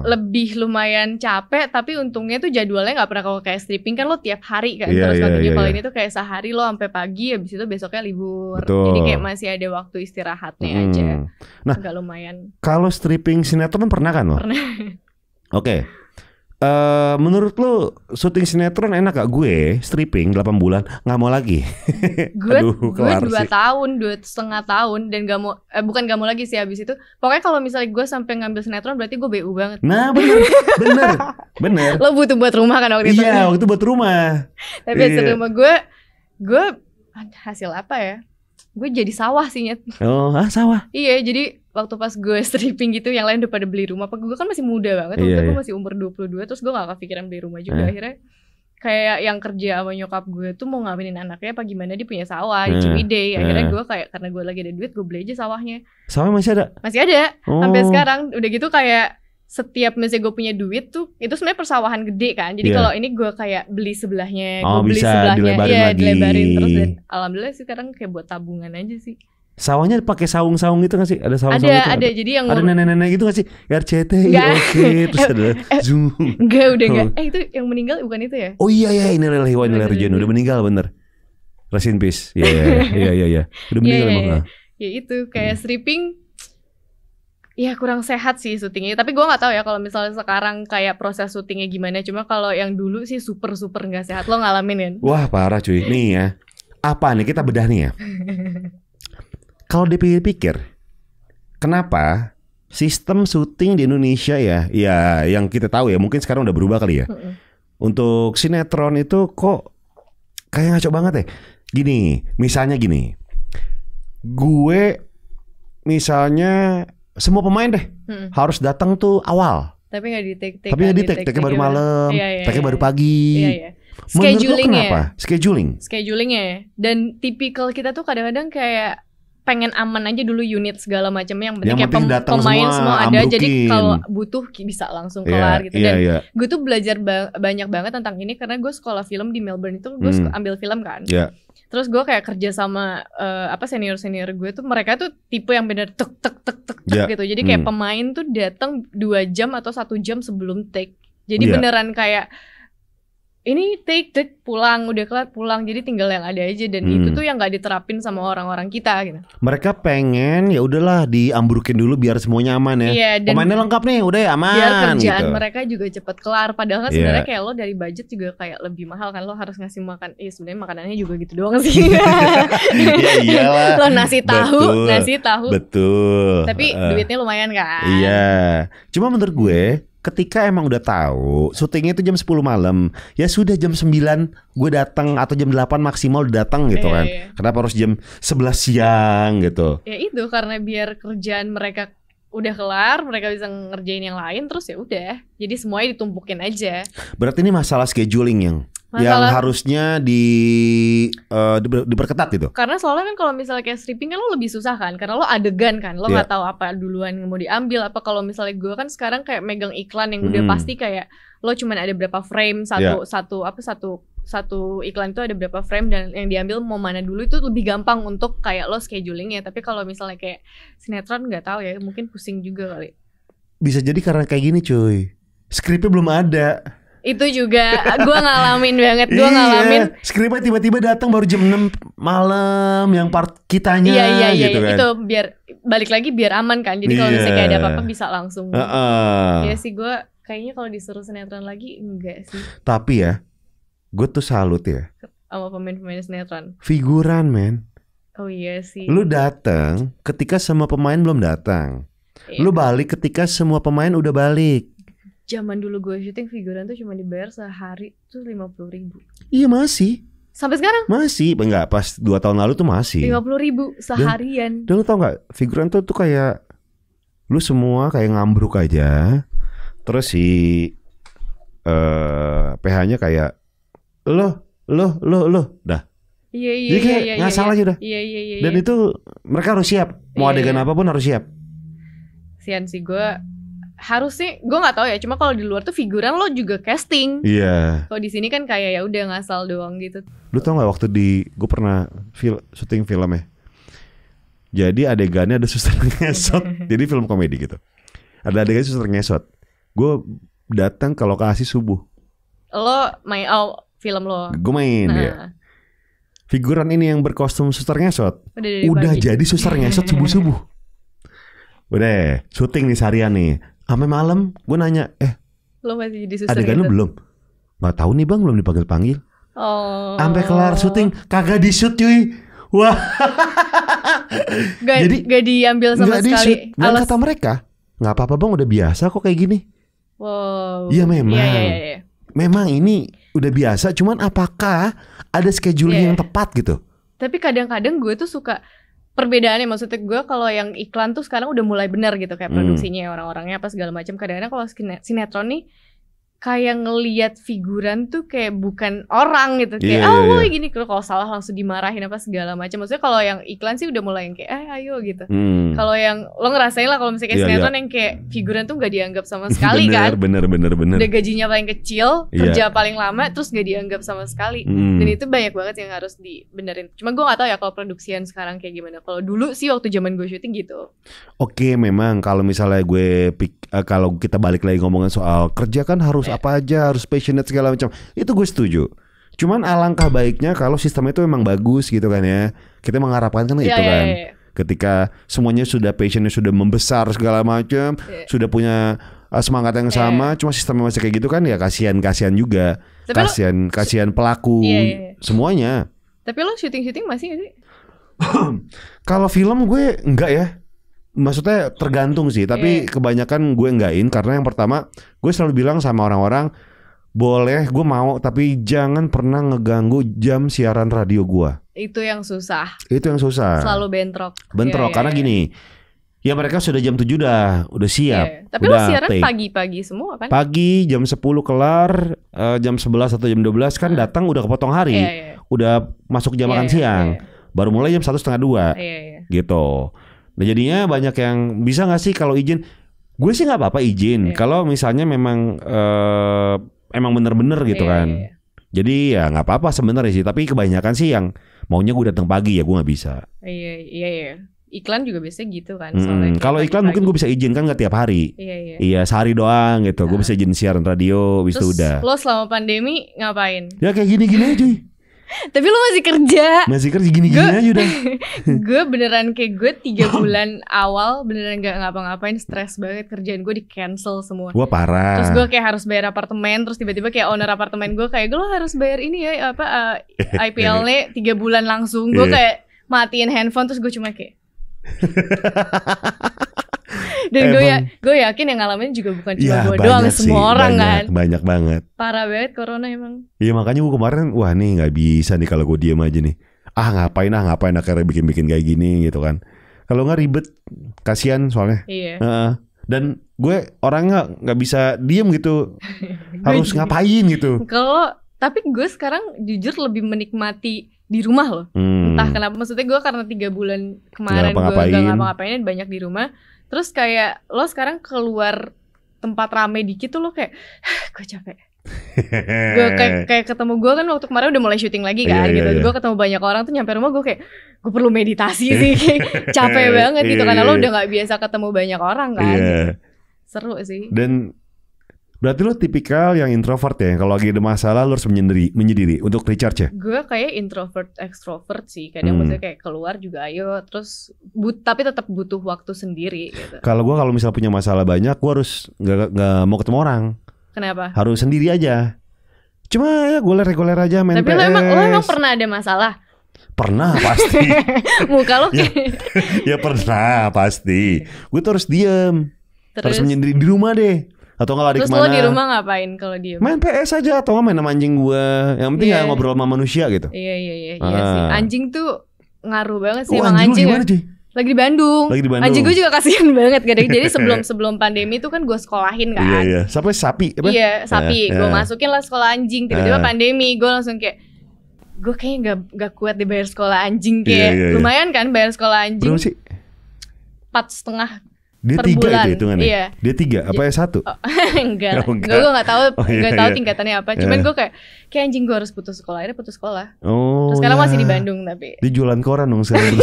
lebih lumayan capek. Tapi untungnya tuh jadwalnya nggak pernah kalau kayak stripping kan lo tiap hari kan. Terus kalau ini tuh kayak sehari lo sampai pagi, habis itu besoknya libur. Betul. Jadi kayak masih ada waktu istirahatnya aja. Nah, agak lumayan. Kalau stripping sinetron pernah kan lo? Pernah. Oke. Menurut lu syuting sinetron enak gak? Gue stripping 8 bulan gak mau lagi. Gue 2 tahun, 2,5 tahun. Dan gak mau, bukan gak mau lagi sih habis itu. Pokoknya kalau misalnya gue sampai ngambil sinetron berarti gue BU banget. Nah bener. Lo butuh buat rumah kan waktu itu? Iya, waktu itu buat rumah. Tapi hasil rumah gue hasil apa ya? Gue jadi sawah sih Nyet. Sawah? Iya, jadi waktu pas gue stripping gitu yang lain udah pada beli rumah. Gue kan masih muda banget, waktu itu gue masih umur 22. Terus gue gak kepikiran beli rumah juga. Akhirnya kayak yang kerja sama nyokap gue tuh mau ngawinin anaknya apa gimana, dia punya sawah di Ciwidey. Akhirnya gue kayak karena gue lagi ada duit, gue beli aja sawahnya. Sawah masih ada? Masih ada, sampai sekarang. Udah gitu kayak setiap misalnya gue punya duit tuh, itu sebenarnya persawahan gede kan. Jadi kalau ini gue kayak beli sebelahnya, gue beli sebelahnya, dilebarin terus. Dan alhamdulillah sih sekarang kayak buat tabungan aja sih. Sawahnya pakai saung-saung gitu gak sih? Ada saung-saung gitu? Ada, jadi yang ada nenek-nenek gitu gak sih? RCTI, oke, terus ada Zoom. Enggak, udah enggak. Itu yang meninggal bukan itu ya? Oh iya, Innalillahi wa inna ilaihi raji'un. Udah meninggal bener. Rest in peace. Iya. Udah meninggal emang. Ya itu kayak stripping. Ya kurang sehat sih syutingnya. Tapi gue gak tahu ya kalau misalnya sekarang kayak proses syutingnya gimana. Cuma kalau yang dulu sih super gak sehat. Lo ngalamin kan? Wah parah cuy. Nih ya, apa nih kita bedah nih ya. Kalau dipikir-pikir, kenapa sistem syuting di Indonesia ya yang kita tahu ya, mungkin sekarang udah berubah kali ya. Untuk sinetron itu kok kayak ngaco banget ya. Misalnya gini. Gue misalnya semua pemain deh harus datang tuh awal. Tapi nggak di take. Tapi nggak di take baru malam, take baru pagi. Iya. Schedulingnya. Schedulingnya ya. Dan tipikal kita tuh kadang-kadang kayak pengen aman aja dulu unit segala macamnya. Yang penting kayak pemain semua ada. Jadi kalau butuh bisa langsung kelar gitu. Dan gue tuh belajar banyak banget tentang ini karena gue sekolah film di Melbourne itu gue ambil film kan. Terus gue kayak kerja sama senior gue tuh, mereka tuh tipe yang bener tek gitu. Jadi kayak pemain tuh datang 2 jam atau 1 jam sebelum take. Jadi beneran kayak ini take pulang, udah kelar pulang, jadi tinggal yang ada aja. Dan itu tuh yang nggak diterapin sama orang-orang kita gitu. Mereka pengen ya udahlah diambrukin dulu biar semuanya aman ya. Iya, pemainnya lengkap nih, udah ya aman. Biar kerjaan gitu. Mereka juga cepet kelar. Padahal kan sebenarnya kayak lo dari budget juga kayak lebih mahal kan, lo harus ngasih makan. Sebenarnya makanannya juga gitu doang sih. Ya iyalah. Lo nasi tahu. Betul. Tapi duitnya lumayan kan. Iya. Cuma menurut gue, ketika emang udah tahu syutingnya itu jam 10 malam, ya sudah jam 9 gue datang atau jam 8 maksimal udah datang gitu kan. Kenapa harus jam 11 siang gitu? Ya itu karena biar kerjaan mereka udah kelar, mereka bisa ngerjain yang lain, terus ya udah. Jadi semuanya ditumpukin aja. Berarti ini masalah scheduling yang harusnya diperketat gitu. Karena soalnya kan kalau misalnya kayak stripping kan lo lebih susah kan, karena lo adegan kan, lo nggak tahu apa duluan yang mau diambil apa. Kalau misalnya gue kan sekarang kayak megang iklan yang udah pasti kayak lo cuman ada berapa frame satu iklan itu ada berapa frame dan yang diambil mau mana dulu, itu lebih gampang untuk kayak lo schedulingnya. Tapi kalau misalnya kayak sinetron nggak tahu ya, mungkin pusing juga kali. Bisa jadi karena kayak gini cuy, skripnya belum ada. Itu juga gue ngalamin banget. Gue ngalamin skripnya tiba-tiba datang baru jam 6 malam yang part kitanya. Iya gitu kan. Itu biar balik lagi biar aman kan. Jadi kalau misalnya kayak ada apa-apa bisa langsung. Ya sih, gue kayaknya kalau disuruh sinetron lagi enggak sih. Tapi ya gue tuh salut ya sama pemain-pemain sinetron. Figuran men. Oh iya sih. Lu datang ketika semua pemain belum datang. Lu balik ketika semua pemain udah balik. Zaman dulu gue syuting figuran tuh cuma dibayar sehari tuh 50.000. Iya masih. Sampai sekarang? Masih, enggak, pas 2 tahun lalu tuh masih 50.000 seharian. Dan lu tau gak, figuran tuh kayak lu semua kayak ngambruk aja. Terus si PH-nya kayak lo dah. Jadi kayak ngasal aja udah. Dan itu mereka harus siap. Mau adegan apapun harus siap. Sian sih gue. Harusnya gue nggak tahu ya. Cuma kalau di luar tuh figuran lo juga casting. Iya. Kalau di sini kan kayak ya udah ngasal doang gitu. Lu tau nggak waktu gue pernah syuting film ya. Jadi adegannya ada suster ngesot. Jadi film komedi gitu. Ada adegan suster ngesot. Gue datang ke lokasi subuh. Lo main film lo. Gue main ya. Figuran ini yang berkostum suster ngesot udah jadi suster ngesot subuh-subuh. Udah syuting nih seharian nih. Sampai malam gue nanya, lo masih jadi suster adegan lu belum? Gak tahu nih bang, belum dipanggil-panggil. Sampai kelar syuting kagak di-shoot cuy. Wah. Gak diambil sama sekali. Dan kata mereka, gak apa-apa bang, udah biasa kok kayak gini. Wow. Iya memang. Iya. Memang ini udah biasa, cuman apakah ada scheduling yang tepat gitu? Tapi kadang-kadang gue tuh suka perbedaannya, maksudnya gue kalau yang iklan tuh sekarang udah mulai benar gitu kayak produksinya, orang-orangnya apa segala macam. Kadang-kadang kalau sinetron nih kayak ngelihat figuran tuh kayak bukan orang gitu, kayak gini, kalau salah langsung dimarahin apa segala macam. Maksudnya kalau yang iklan sih udah mulai yang kayak ayo gitu. Kalau yang lo ngerasain lah kalau misalnya kayak sinetron yang kayak figuran tuh nggak dianggap sama sekali. Bener. Udah gajinya paling kecil, kerja paling lama, terus nggak dianggap sama sekali. Dan itu banyak banget yang harus dibenerin. Cuma gue nggak tahu ya kalau produksian sekarang kayak gimana. Kalau dulu sih waktu zaman gue syuting gitu. Oke, memang kalau misalnya kalau kita balik lagi ngomongin soal kerja kan harus apa aja, harus passionate segala macam. Itu gue setuju. Cuman alangkah baiknya kalau sistem itu memang bagus gitu kan ya. Kita mengharapkan kan itu kan. Ketika semuanya sudah passionnya sudah membesar segala macam, sudah punya semangat yang sama, cuma sistemnya masih kayak gitu kan ya kasihan juga. Kasihan pelaku semuanya. Tapi lo syuting masih gak sih? Kalau film gue enggak ya. Maksudnya tergantung sih, tapi kebanyakan gue enggakin karena yang pertama gue selalu bilang sama orang-orang, boleh gue mau tapi jangan pernah ngeganggu jam siaran radio gue. Itu yang susah. Selalu bentrok karena gini, ya mereka sudah jam 7 udah siap. Tapi lo siaran pagi-pagi semua kan? Pagi jam 10 kelar, jam 11 atau jam 12 kan datang udah kepotong hari, udah masuk jam makan siang, baru mulai jam 1:30 gitu. Nah jadinya banyak yang bisa gak sih kalau izin? Gue sih gak apa-apa izin kalau misalnya memang emang bener-bener gitu kan. Jadi ya gak apa-apa sebenarnya sih. Tapi kebanyakan sih yang maunya gue datang pagi ya gue gak bisa. Iya. Iklan juga biasanya gitu kan. Kalau iklan mungkin gue bisa izin kan gak tiap hari. Iya sehari doang gitu. Gue bisa izin siaran radio habis itu udah. Lo selama pandemi ngapain? Ya kayak gini-gini aja. Tapi lu masih kerja gini-gini aja udah. Gue beneran kayak gue 3 bulan awal beneran gak ngapa-ngapain, stres banget, kerjaan gue di cancel semua. Wah parah. Terus gue kayak harus bayar apartemen, terus tiba-tiba kayak owner apartemen gue kayak lo harus bayar ini ya IPL-nya 3 bulan langsung. Gue kayak matiin handphone, terus gue cuma kayak dan gue yakin yang ngalamin juga bukan cuma gue doang, semua orang kan. Banyak banget. Parah banget corona emang. Iya makanya gue kemarin wah nih nggak bisa nih kalau gue diem aja nih. Ngapain akhirnya bikin kayak gini gitu kan. Kalau nggak ribet, kasihan soalnya. Iya. Dan gue orangnya nggak bisa diem gitu. Harus ngapain gitu. Tapi gue sekarang jujur lebih menikmati di rumah loh. Entah kenapa, maksudnya gue karena 3 bulan kemarin gue gak ngapa-ngapain, banyak di rumah. Terus kayak lo sekarang keluar tempat rame dikit tuh lo kayak gue capek. Gue kayak ketemu gue kan waktu kemarin udah mulai syuting lagi kan gitu. Gue ketemu banyak orang tuh, nyampe rumah gue kayak gue perlu meditasi sih, kayak capek banget gitu karena lo udah gak biasa ketemu banyak orang kan. Gitu. Seru sih. Dan berarti lo tipikal yang introvert ya, kalau lagi ada masalah lo harus menyendiri untuk recharge ya? Gue kayak introvert extrovert sih. Kadang maksudnya kayak keluar juga ayo, terus tapi tetap butuh waktu sendiri gitu. Kalau misalnya punya masalah banyak, gue harus nggak mau ketemu orang. Kenapa? Harus sendiri aja. Cuma ya goler aja main tapi PS. Tapi lo emang pernah ada masalah? Pernah pasti. Muka lo kayak ya pernah pasti. Gue tuh harus diem. Terus menyendiri di rumah deh. Atau nggak lari kemana? Terus lo di rumah ngapain kalau diem? Main PS aja atau main sama anjing gue. Yang penting nggak ngobrol sama manusia gitu. Iya sih. Anjing tuh ngaruh banget sih emang anjing. Gimana, lagi di Bandung. Anjing gue juga kasihan banget. Jadi sebelum pandemi tuh kan gue sekolahin kan. Iya. Sampai sapi. Iya sapi. Gue masukin lah sekolah anjing. Tiba-tiba pandemi gue langsung kayak gue kayaknya gak kuat dibayar sekolah anjing kayak lumayan kan bayar sekolah anjing. Berapa sih? 4,5 dia per 3 bulan. itu hitungannya? Iya. Dia 3 apa ya 1? Enggak lah. Gue gak tahu tingkatannya apa. Cuman gue kayak anjing gue harus putus sekolah. Akhirnya putus sekolah. Terus sekarang masih di Bandung tapi. Dia jualan koran dong sekarang.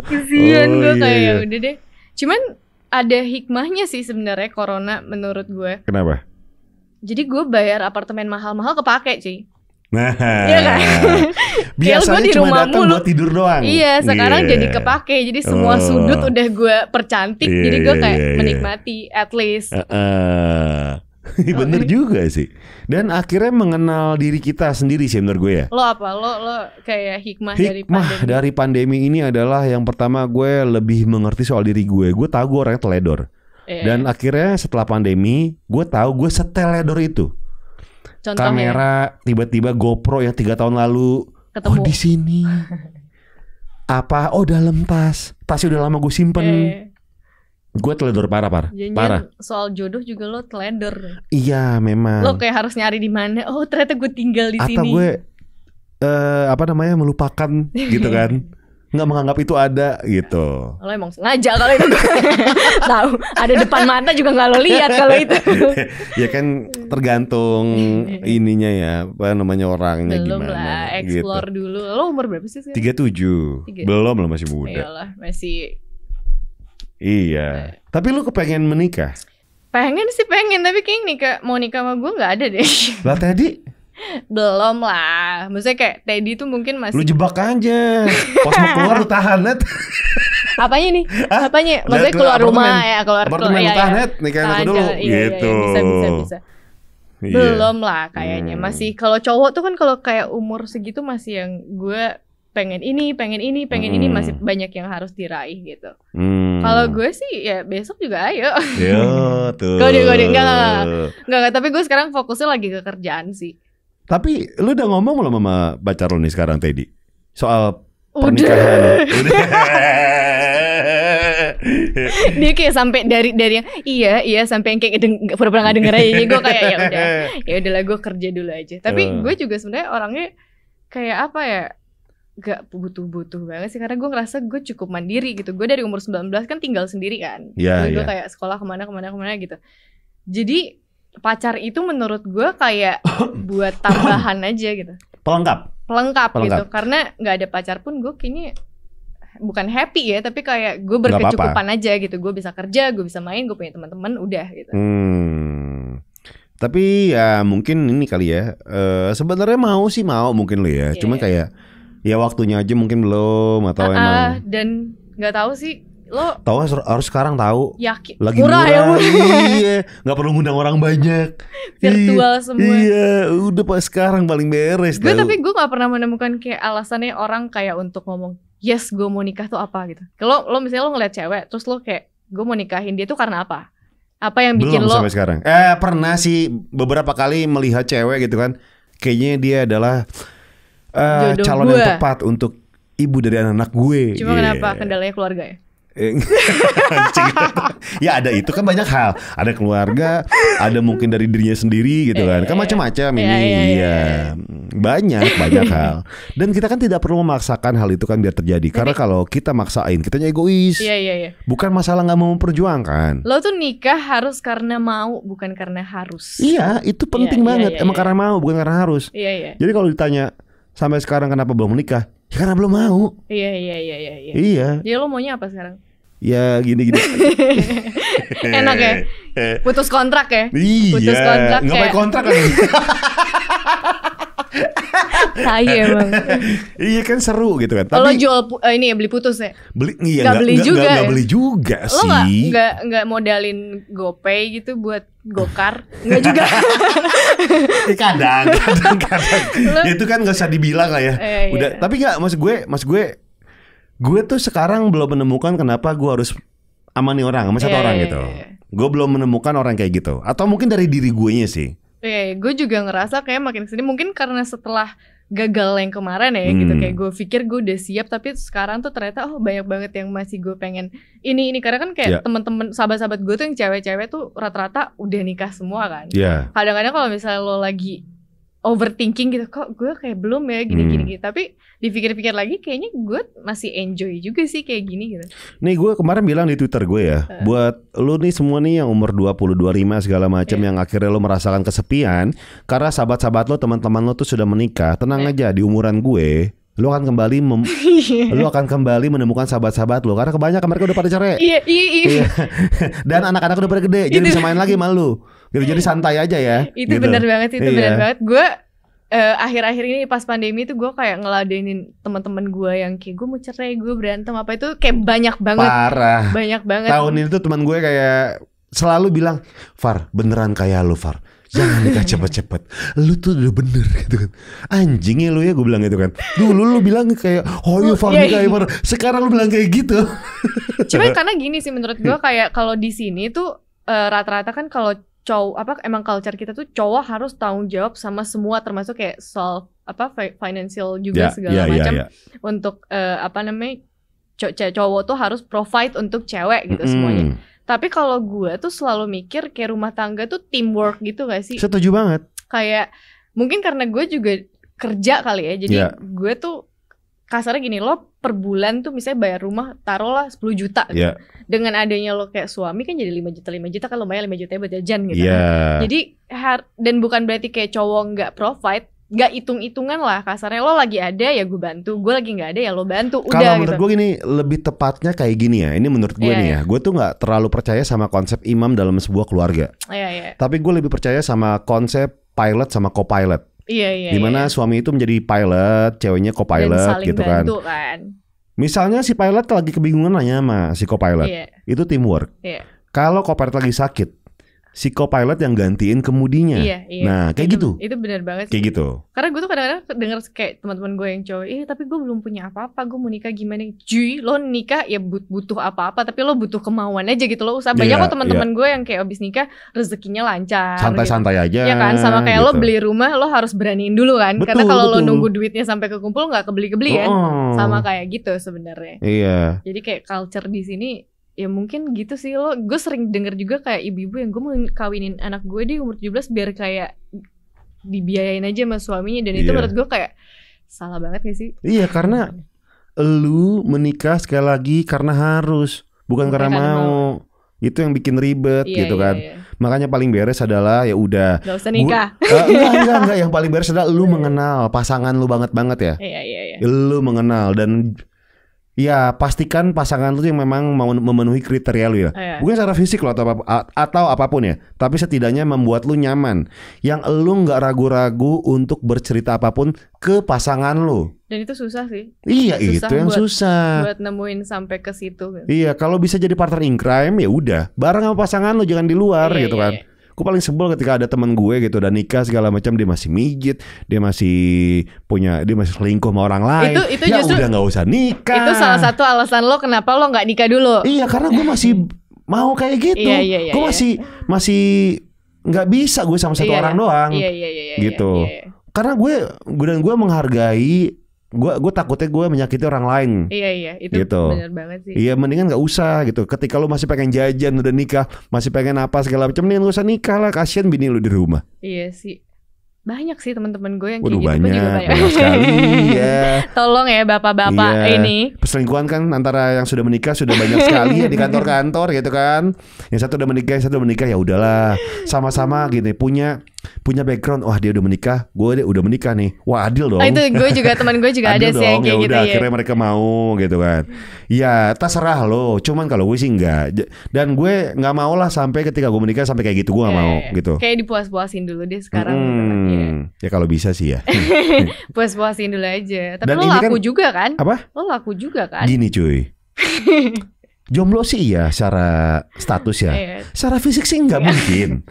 Kesian gue kayak ya udah deh. Cuman ada hikmahnya sih sebenarnya corona menurut gue. Kenapa? Jadi gue bayar apartemen mahal-mahal kepake cuy. Nah, iya kan? biasanya di cuma rumah datang buat tidur doang. Iya, sekarang jadi kepake. Jadi semua sudut udah gue percantik. Jadi gue kayak menikmati at least. Bener juga sih. Dan akhirnya mengenal diri kita sendiri sih menurut gue ya. Lo apa? Lo kayak hikmah dari pandemi ini adalah yang pertama gue lebih mengerti soal diri gue. Gue tahu gue orangnya teledor. Dan akhirnya setelah pandemi gue tahu gue seteledor itu. Contohnya? Kamera tiba-tiba GoPro yang 3 tahun lalu ketemu. Oh di sini. Apa? Oh dalam tasnya udah lama gue simpen. Gue teledor parah. Soal jodoh juga lo teledor. Iya memang. Lo kayak harus nyari di mana. Oh ternyata gue tinggal di sini. Atau gue melupakan gitu kan. Nggak menganggap itu ada gitu. Lo emang sengaja kalau itu. Tahu ada depan mata juga nggak lo lihat kalau itu. Ya kan tergantung ininya ya, apa namanya orangnya belum gimana. Belum lah, explore gitu. Dulu. Lo umur berapa sih sekarang? 37. Belum lah, masih muda. Iyalah, masih. Iya. Tapi lu kepengen menikah? Pengen, tapi kayaknya mau nikah sama gue nggak ada deh. Lah Teddy? Belum lah. Maksudnya kayak Teddy tuh mungkin masih. Lu jebak aja. Pas mau keluar lu tahan net. Apanya nih? Apanya? Maksudnya keluar rumah ya, keluar ya. Tahan net, nikahin aku dulu gitu. Bisa. Belum lah kayaknya. Masih kalau cowok tuh kan kalau kayak umur segitu masih yang gue pengen ini masih banyak yang harus diraih gitu. Kalau gue sih ya besok juga ayo. Yo tuh. Gode enggak, tapi gue sekarang fokusnya lagi ke kerjaan sih. Tapi lu udah ngomong belum sama pacar lu nih sekarang Teddy? Soal pernikahan. Udah. Dia kayak sampai dari yang iya sampai yang kayak pura-pura nggak denger aja. Jadi gue kayak ya udahlah gue kerja dulu aja. Tapi gue juga sebenarnya orangnya kayak apa ya? Gak butuh banget sih karena gue ngerasa gue cukup mandiri gitu. Gue dari umur 19 kan tinggal sendiri kan. Gue kayak sekolah kemana gitu. Jadi pacar itu menurut gue kayak buat tambahan aja gitu. Pelengkap gitu. Karena nggak ada pacar pun gue kayaknya bukan happy ya, tapi kayak gue berkecukupan aja gitu. Gue bisa kerja, gue bisa main, gue punya teman-teman, udah gitu. Tapi ya mungkin ini kali ya. Sebenarnya mau mungkin lo ya. Cuma kayak ya waktunya aja mungkin belum atau emang. Dan nggak tahu sih. Lo tahu harus sekarang tahu. Yakin. Lagi murah ya. Iya, nggak perlu ngundang orang banyak. Virtual semua. Iya, udah pas sekarang paling beres. Tapi gue nggak pernah menemukan kayak alasannya orang kayak untuk ngomong yes gue mau nikah tuh apa gitu. Kalau lo misalnya lo ngeliat cewek terus lo kayak gue mau nikahin dia tuh karena apa? Apa yang bikin belum lo? Sampai sekarang. Pernah sih beberapa kali melihat cewek gitu kan. Kayaknya dia adalah calon yang tepat untuk ibu dari anak gue. Cuma kenapa kendalanya keluarga ya? Ya ada itu kan banyak hal. Ada keluarga, ada mungkin dari dirinya sendiri gitu kan. Kan macam-macam ini. Iya. Banyak hal. Dan kita kan tidak perlu memaksakan hal itu kan biar terjadi. Karena kalau kita maksain, kitanya egois. Iya. Bukan masalah nggak mau memperjuangkan. Lo tuh nikah harus karena mau, bukan karena harus. Iya, itu penting banget. Emang karena mau, bukan karena harus. Iya. Jadi kalau ditanya sampai sekarang kenapa belum menikah? Ya karena belum mau. Iya. Jadi lo maunya apa sekarang? Ya gini. Enak ya? Putus kontrak ya? Iya. Putus kontrak nggak pakai kontrak kan? Tai emang. Iya kan seru gitu kan. Kalau jual ini ya beli putus ya? Nggak beli juga lo sih. Lo nggak modalin GoPay gitu buat gokar? Nggak juga. Kadang. Itu kan nggak usah dibilang lah ya. Udah. Iya. Tapi nggak, maksud gue tuh sekarang belum menemukan kenapa gue harus amani orang sama satu orang gitu. Gue belum menemukan orang kayak gitu. Atau mungkin dari diri guenya sih. Gue juga ngerasa kayak makin kesini mungkin karena setelah gagal yang kemarin ya gitu, kayak gue pikir gue udah siap tapi sekarang tuh ternyata banyak banget yang masih gue pengen ini karena kan kayak teman-teman sahabat-sahabat gue tuh yang cewek-cewek tuh rata-rata udah nikah semua kan. Kadang-kadang kalau misalnya lo lagi overthinking gitu, kok gue kayak belum ya gini. Tapi dipikir-pikir lagi kayaknya gue masih enjoy juga sih kayak gini gitu. Nih gue kemarin bilang di Twitter gue ya, buat lu nih semua nih yang umur 20, 25 segala macam yang akhirnya lu merasakan kesepian karena sahabat-sahabat lo, teman-teman lo tuh sudah menikah, tenang aja, di umuran gue lu akan kembali lu akan kembali menemukan sahabat-sahabat lu karena kebanyakan mereka udah pada cerai. Iya. Dan anak-anak udah pada gede, jadi bisa main lagi sama lu. Gitu, jadi santai aja ya. Itu gitu. benar banget, benar banget. Gue akhir-akhir ini pas pandemi tuh gue kayak ngeladenin teman-teman gue yang kayak gue mau cerai, gue berantem apa itu kayak banyak banget. Parah. Banyak banget. Tahun ini tuh teman gue kayak selalu bilang, Far, beneran kayak lu, Far. Jangan nikah cepet-cepet. Lu tuh udah bener gitu kan. Anjingnya lu ya, gue bilang gitu kan. Dulu lu bilang kayak, oh iya Far nikah Far. Sekarang lu bilang kayak gitu. Cuma karena gini sih menurut gue, kayak kalau di sini tuh rata-rata kan kalau cowok emang culture kita tuh cowok harus tanggung jawab sama semua, termasuk kayak soal financial juga segala macam. Untuk cowok tuh harus provide untuk cewek gitu semuanya. Tapi kalau gue tuh selalu mikir kayak rumah tangga tuh teamwork gitu gak sih? Setuju banget. Kayak mungkin karena gue juga kerja kali ya. Jadi gue tuh kasarnya gini, lo per bulan tuh misalnya bayar rumah taruhlah 10 juta gitu. Dengan adanya lo kayak suami kan jadi 5 juta kan lumayan, 5 juta buat jajan gitu. Jadi dan bukan berarti kayak cowok gak provide, gak hitung-hitungan lah kasarnya. Lo lagi ada ya gue bantu, gue lagi gak ada ya lo bantu. Kalau menurut gue gini, lebih tepatnya kayak gini ya. Ini menurut gue nih ya, gue tuh gak terlalu percaya sama konsep imam dalam sebuah keluarga. Tapi gue lebih percaya sama konsep pilot sama co-pilot. Dimana suami itu menjadi pilot, ceweknya co-pilot gitu kan. Misalnya si pilot lagi kebingungan nanya sama si co-pilot, itu teamwork. Kalau co-pilot lagi sakit, si co-pilot yang gantiin kemudinya. Nah kayak gitu. Itu benar banget sih. Kayak gitu. Karena gue tuh kadang-kadang denger kayak teman-teman gue yang cowok, tapi gue belum punya apa-apa, gue mau nikah gimana? Cuy, lo nikah ya butuh apa-apa, tapi lo butuh kemauan aja gitu. Lo usah banyak kok teman-teman gue yang kayak abis nikah rezekinya lancar. Santai-santai gitu. aja. Ya kan, sama kayak gitu. Lo beli rumah, lo harus beraniin dulu kan. Karena kalau lo nunggu duitnya sampai kekumpul nggak kebeli-kebeli kan. Sama kayak gitu sebenarnya. Jadi kayak culture di sini ya mungkin gitu sih. Gue sering denger juga kayak ibu-ibu yang gue mau kawinin anak gue di umur 17 biar kayak dibiayain aja sama suaminya. Dan itu menurut gue kayak salah banget gak sih? Iya, karena lu menikah sekali lagi karena harus, bukan karena mau. Itu yang bikin ribet gitu kan. Makanya paling beres adalah ya udah gak usah nikah. Enggak, yang paling beres adalah lu mengenal pasangan lu banget ya. Lu mengenal dan ya pastikan pasangan lu yang memang mau memenuhi kriteria lu ya. Bukan secara fisik lo atau apapun ya, tapi setidaknya membuat lu nyaman. Yang lu gak ragu-ragu untuk bercerita apapun ke pasangan lu. Dan itu susah sih. Iya, susah itu yang susah buat nemuin sampai ke situ gitu. Iya, kalau bisa jadi partner in crime ya udah, bareng sama pasangan lu, jangan di luar gitu kan. Gue paling sebel ketika ada teman gue gitu udah nikah segala macam, dia masih mijit, dia masih selingkuh sama orang lain. Itu ya justru, udah nggak usah nikah. Itu salah satu alasan lo kenapa lo nggak nikah dulu. Iya, karena gue masih mau kayak gitu. Gue masih nggak bisa gue sama satu orang doang. Gitu. Karena gue menghargai. Gue takutnya gue menyakiti orang lain. Iya itu gitu. Benar banget sih. Iya, mendingan gak usah gitu. Ketika lu masih pengen jajan udah nikah, masih pengen apa segala macam, mendingan gak usah nikah lah. Kasian bini lu di rumah. Iya sih. Banyak sih teman-teman gue yang kayak gitu. Banyak Sekali ya. Tolong ya bapak-bapak ini. Perselingkuhan kan antara yang sudah menikah sudah banyak sekali ya di kantor-kantor gitu kan. Yang satu udah menikah, yang satu udah menikah, ya udahlah. Sama-sama gini punya background, wah dia udah menikah, gue udah menikah nih, wah adil dong. Itu gue juga, teman gue juga ada sih yang kayak gitu ya. Akhirnya mereka mau gitu kan. Ya terserah lo, cuman kalau gue sih enggak. Dan gue nggak mau lah sampai ketika gue menikah sampai kayak gitu, gue nggak mau gitu. Kayak dipuas-puasin dulu deh sekarang. Ya kalau bisa sih ya. Puas-puasin dulu aja. Tapi dan lo laku kan, juga kan? Apa? Lo laku juga kan? Gini cuy. Jomblo sih ya secara status ya. Secara fisik sih nggak mungkin.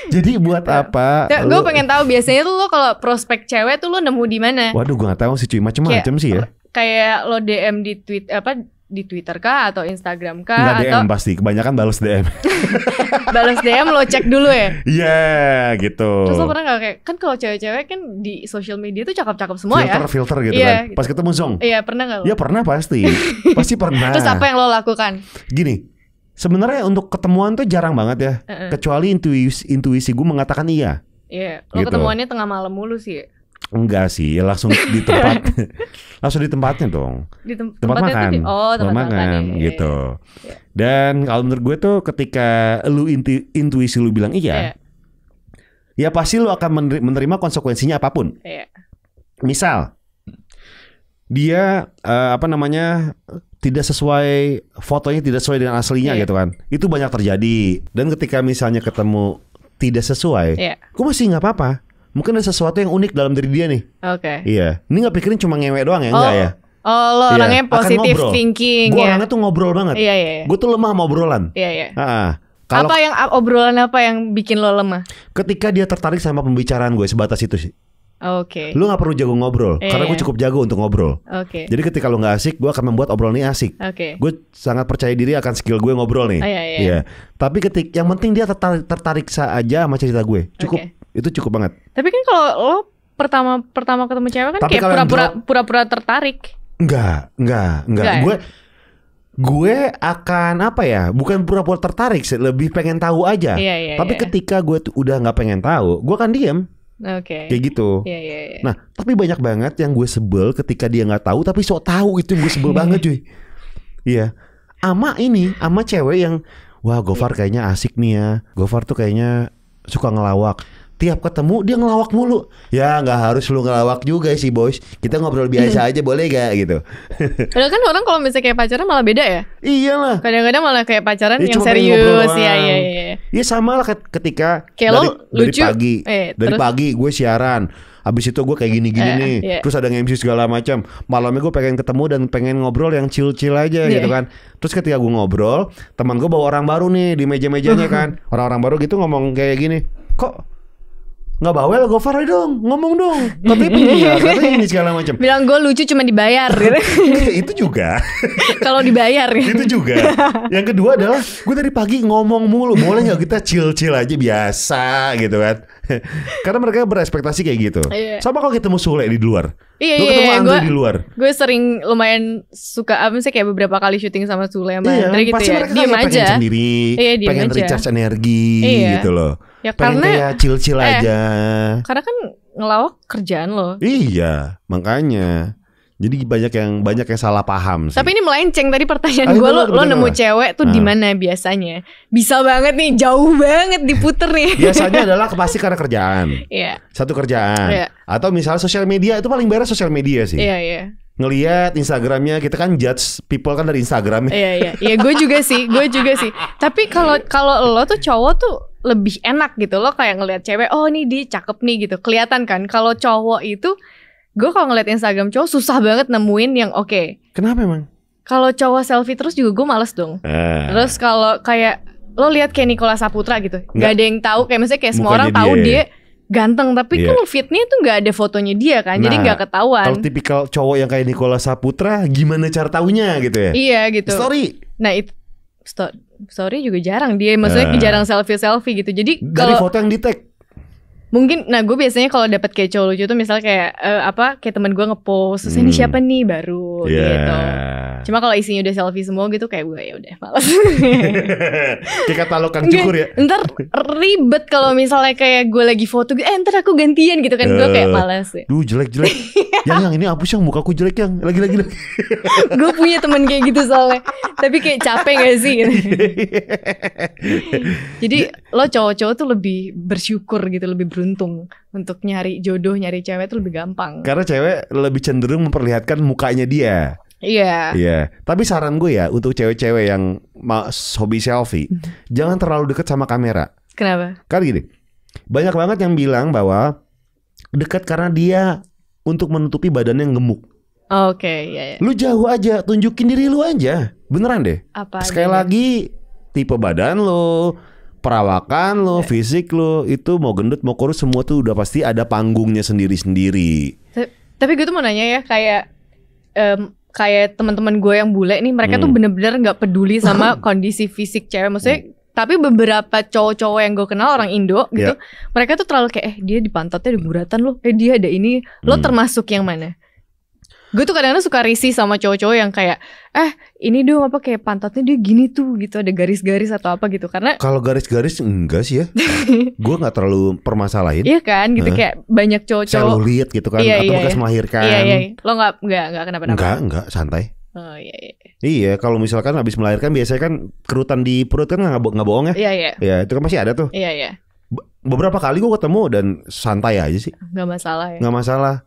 Jadi buat apa? Gue pengen tahu biasanya tuh lo kalau prospek cewek tuh lo nemu di mana? Waduh, gue nggak tahu sih cuy, macem-macem sih ya. Kayak lo DM di di Twitter kah atau Instagram kah? Nggak DM atau pasti, kebanyakan balas DM. Balas DM lo cek dulu ya? Iya gitu. Terus lo pernah gak kayak, kan kalau cewek-cewek kan di social media tuh cakep-cakep semua filter gitu kan. Pas ketemu Zong. Iya, pernah gak lo? Iya pernah pasti. Pasti pernah. Terus apa yang lo lakukan? Gini, sebenarnya untuk ketemuan tuh jarang banget ya. Kecuali intuisi gue mengatakan iya. Iya, lo Gitu. ketemuannya tengah malam mulu sih. Enggak sih, langsung di tempat, langsung di tempatnya dong. Di Tempat tempatnya makan, tuh tempat makan ya. gitu. Iya. Dan kalau menurut gue tuh ketika lu intuisi lu bilang iya, ya pasti lu akan menerima konsekuensinya apapun. Iya. Misal dia tidak sesuai, fotonya tidak sesuai dengan aslinya gitu kan. Itu banyak terjadi. Dan ketika misalnya ketemu tidak sesuai, gue masih nggak apa-apa. Mungkin ada sesuatu yang unik dalam diri dia nih. Oke. Iya. Ini nggak pikirin cuma ngewe doang ya, enggak ya? Oh, lo orangnya positive thinking ya. Gue ya. orangnya tuh ngobrol banget. Iya. Gue tuh lemah sama obrolan. Iya. Kalau obrolan apa yang bikin lo lemah? ketika dia tertarik sama pembicaraan gue, sebatas itu sih. Oke. Lu gak perlu jago ngobrol, karena gue cukup jago untuk ngobrol. Oke. Jadi ketika lu gak asik, gue akan membuat obrolan ini asik. Oke. Gue sangat percaya diri akan skill gue ngobrol nih. Iya. Tapi yang penting dia tertarik saja sama cerita gue. Cukup. Itu cukup banget. Tapi kan kalau lo pertama ketemu cewek kan Tapi kayak pura-pura tertarik. Enggak. Ya? Gue akan bukan pura-pura tertarik, lebih pengen tahu aja. Iya. Tapi ketika gue udah nggak pengen tahu, gue akan diem. Oke. Kayak gitu. Iya. Nah, tapi banyak banget yang gue sebel ketika dia nggak tahu, tapi sok tahu, itu yang gue sebel banget cuy. Iya. Ama cewek yang, wah Gofar kayaknya asik nih ya. Gofar tuh kayaknya suka ngelawak. Tiap ketemu dia ngelawak mulu. Ya nggak harus lu ngelawak juga sih boys. Kita ngobrol biasa aja boleh gak gitu. Padahal kan orang kalau misalnya kayak pacaran malah beda ya. Iyalah. Kadang-kadang malah kayak pacaran Ya, yang cuma pengen serius. ngobrol doang. Iya. Ya sama lah ketika Kayak dari lucu. pagi. Dari Terus? pagi gue siaran. Habis itu gue kayak gini-gini nih. Iya. Terus ada MC segala macam. Malamnya gue pengen ketemu dan pengen ngobrol yang chill-chill aja gitu kan. Terus ketika gue ngobrol, teman gue bawa orang baru nih di meja-mejanya kan. Orang-orang baru gitu ngomong kayak gini. Kok nggak bawel Gofar dong, ngomong dong. Katanya penyiar, katanya ini segala macam. Bilang gue lucu cuma dibayar gitu. Itu juga. Kalau dibayar ya. Itu juga. Yang kedua adalah gue dari pagi ngomong mulu. Boleh nggak kita chill-chill aja biasa gitu kan? Karena mereka berespektasi kayak gitu. Iya. Sama kalau ketemu Sule di luar. Iya. Lu ketemu Andre di luar. Gue sering lumayan suka sih kayak beberapa kali syuting sama Sule sama Iya, Andre gitu pasti ya. mereka Diem kayak aja. pengen sendiri, Iya, pengen aja. recharge energi gitu loh. Ya Pengen karena kayak chill-chill aja. Karena kan ngelawak kerjaan lo. Iya, makanya. Jadi banyak yang salah paham sih. Tapi ini melenceng tadi pertanyaan gue, lo nemu cewek tuh di mana biasanya? Bisa banget nih, jauh banget diputer nih. Biasanya adalah pasti karena kerjaan. Iya. Satu kerjaan. Iya. Atau misalnya sosial media, itu paling beres sosial media sih. Iya. Ngelihat Instagramnya, kita kan judge people kan dari Instagram. Iya. Gue juga sih. Tapi kalau lo tuh cowok tuh lebih enak gitu. Lo kayak ngelihat cewek, oh nih dia cakep nih gitu. Kelihatan kan. Kalau cowok itu, gue kalau ngeliat Instagram cowok susah banget nemuin yang oke. Kenapa emang? Kalau cowok selfie terus juga gue males dong. Terus kalau kayak lo lihat kayak Nicholas Saputra gitu, nggak ada yang tahu. Kayak misalnya kayak semua orang tahu dia ganteng, tapi kan fitnya tuh nggak ada fotonya dia kan, jadi nggak ketahuan. Kalau tipikal cowok yang kayak Nicholas Saputra, gimana cara taunya gitu ya? Iya gitu. Story. Nah itu story juga jarang dia, maksudnya jarang selfie gitu. Jadi dari foto yang di tag. Mungkin, nah gue biasanya kalau dapat kayak cowok lucu tuh misalnya kayak kayak teman gue ngepost, terus ini siapa nih baru gitu. Cuma kalau isinya udah selfie semua gitu kayak gue ya udah malas. Kayak kata lo Kang Cukur ya. Ntar ribet kalau misalnya kayak gue lagi foto, ntar aku gantian gitu kan, gue kayak malas ya. Duh jelek. yang ini hapus yang mukaku jelek yang lagi. Gue punya teman kayak gitu soalnya. Tapi kayak capek gak sih gitu. Jadi lo cowok-cowok tuh lebih bersyukur gitu, lebih beruntung untuk nyari jodoh, nyari cewek tuh lebih gampang. Karena cewek lebih cenderung memperlihatkan mukanya dia. Iya. Tapi saran gue ya untuk cewek-cewek yang hobi selfie, jangan terlalu dekat sama kamera. Kenapa? Karena gini, banyak banget yang bilang bahwa dekat karena dia untuk menutupi badannya yang gemuk. Oke, iya. Lu jauh aja, tunjukin diri lu aja. Beneran deh. Sekali lagi, tipe badan lu, perawakan lo, fisik lo, itu mau gendut mau kurus semua tuh udah pasti ada panggungnya sendiri-sendiri. Tapi gue tuh mau nanya ya, kayak teman-teman gue yang bule nih, mereka tuh bener-bener nggak peduli sama kondisi fisik cewek, maksudnya. Tapi beberapa cowok-cowok yang gue kenal orang Indo gitu, mereka tuh terlalu kayak dia di pantatnya ada guratan loh, dia ada ini, lo termasuk yang mana? Gue tuh kadang-kadang suka risih sama cowok-cowok yang kayak ini dong apa kayak pantatnya dia gini tuh gitu, ada garis-garis atau apa gitu. Karena kalau garis-garis enggak sih ya. Gue gak terlalu permasalahin. Iya kan gitu, kayak banyak cowok-cowok selulit gitu kan, atau bekas melahirkan. Iya. Lo gak kenapa-napa? Enggak, santai. Oh iya. Iya, kalau misalkan habis melahirkan biasanya kan kerutan di perut kan nggak bohong ya. Iya. Ya itu kan masih ada tuh. Iya. Beberapa kali gue ketemu dan santai aja sih. Nggak masalah ya. Nggak masalah.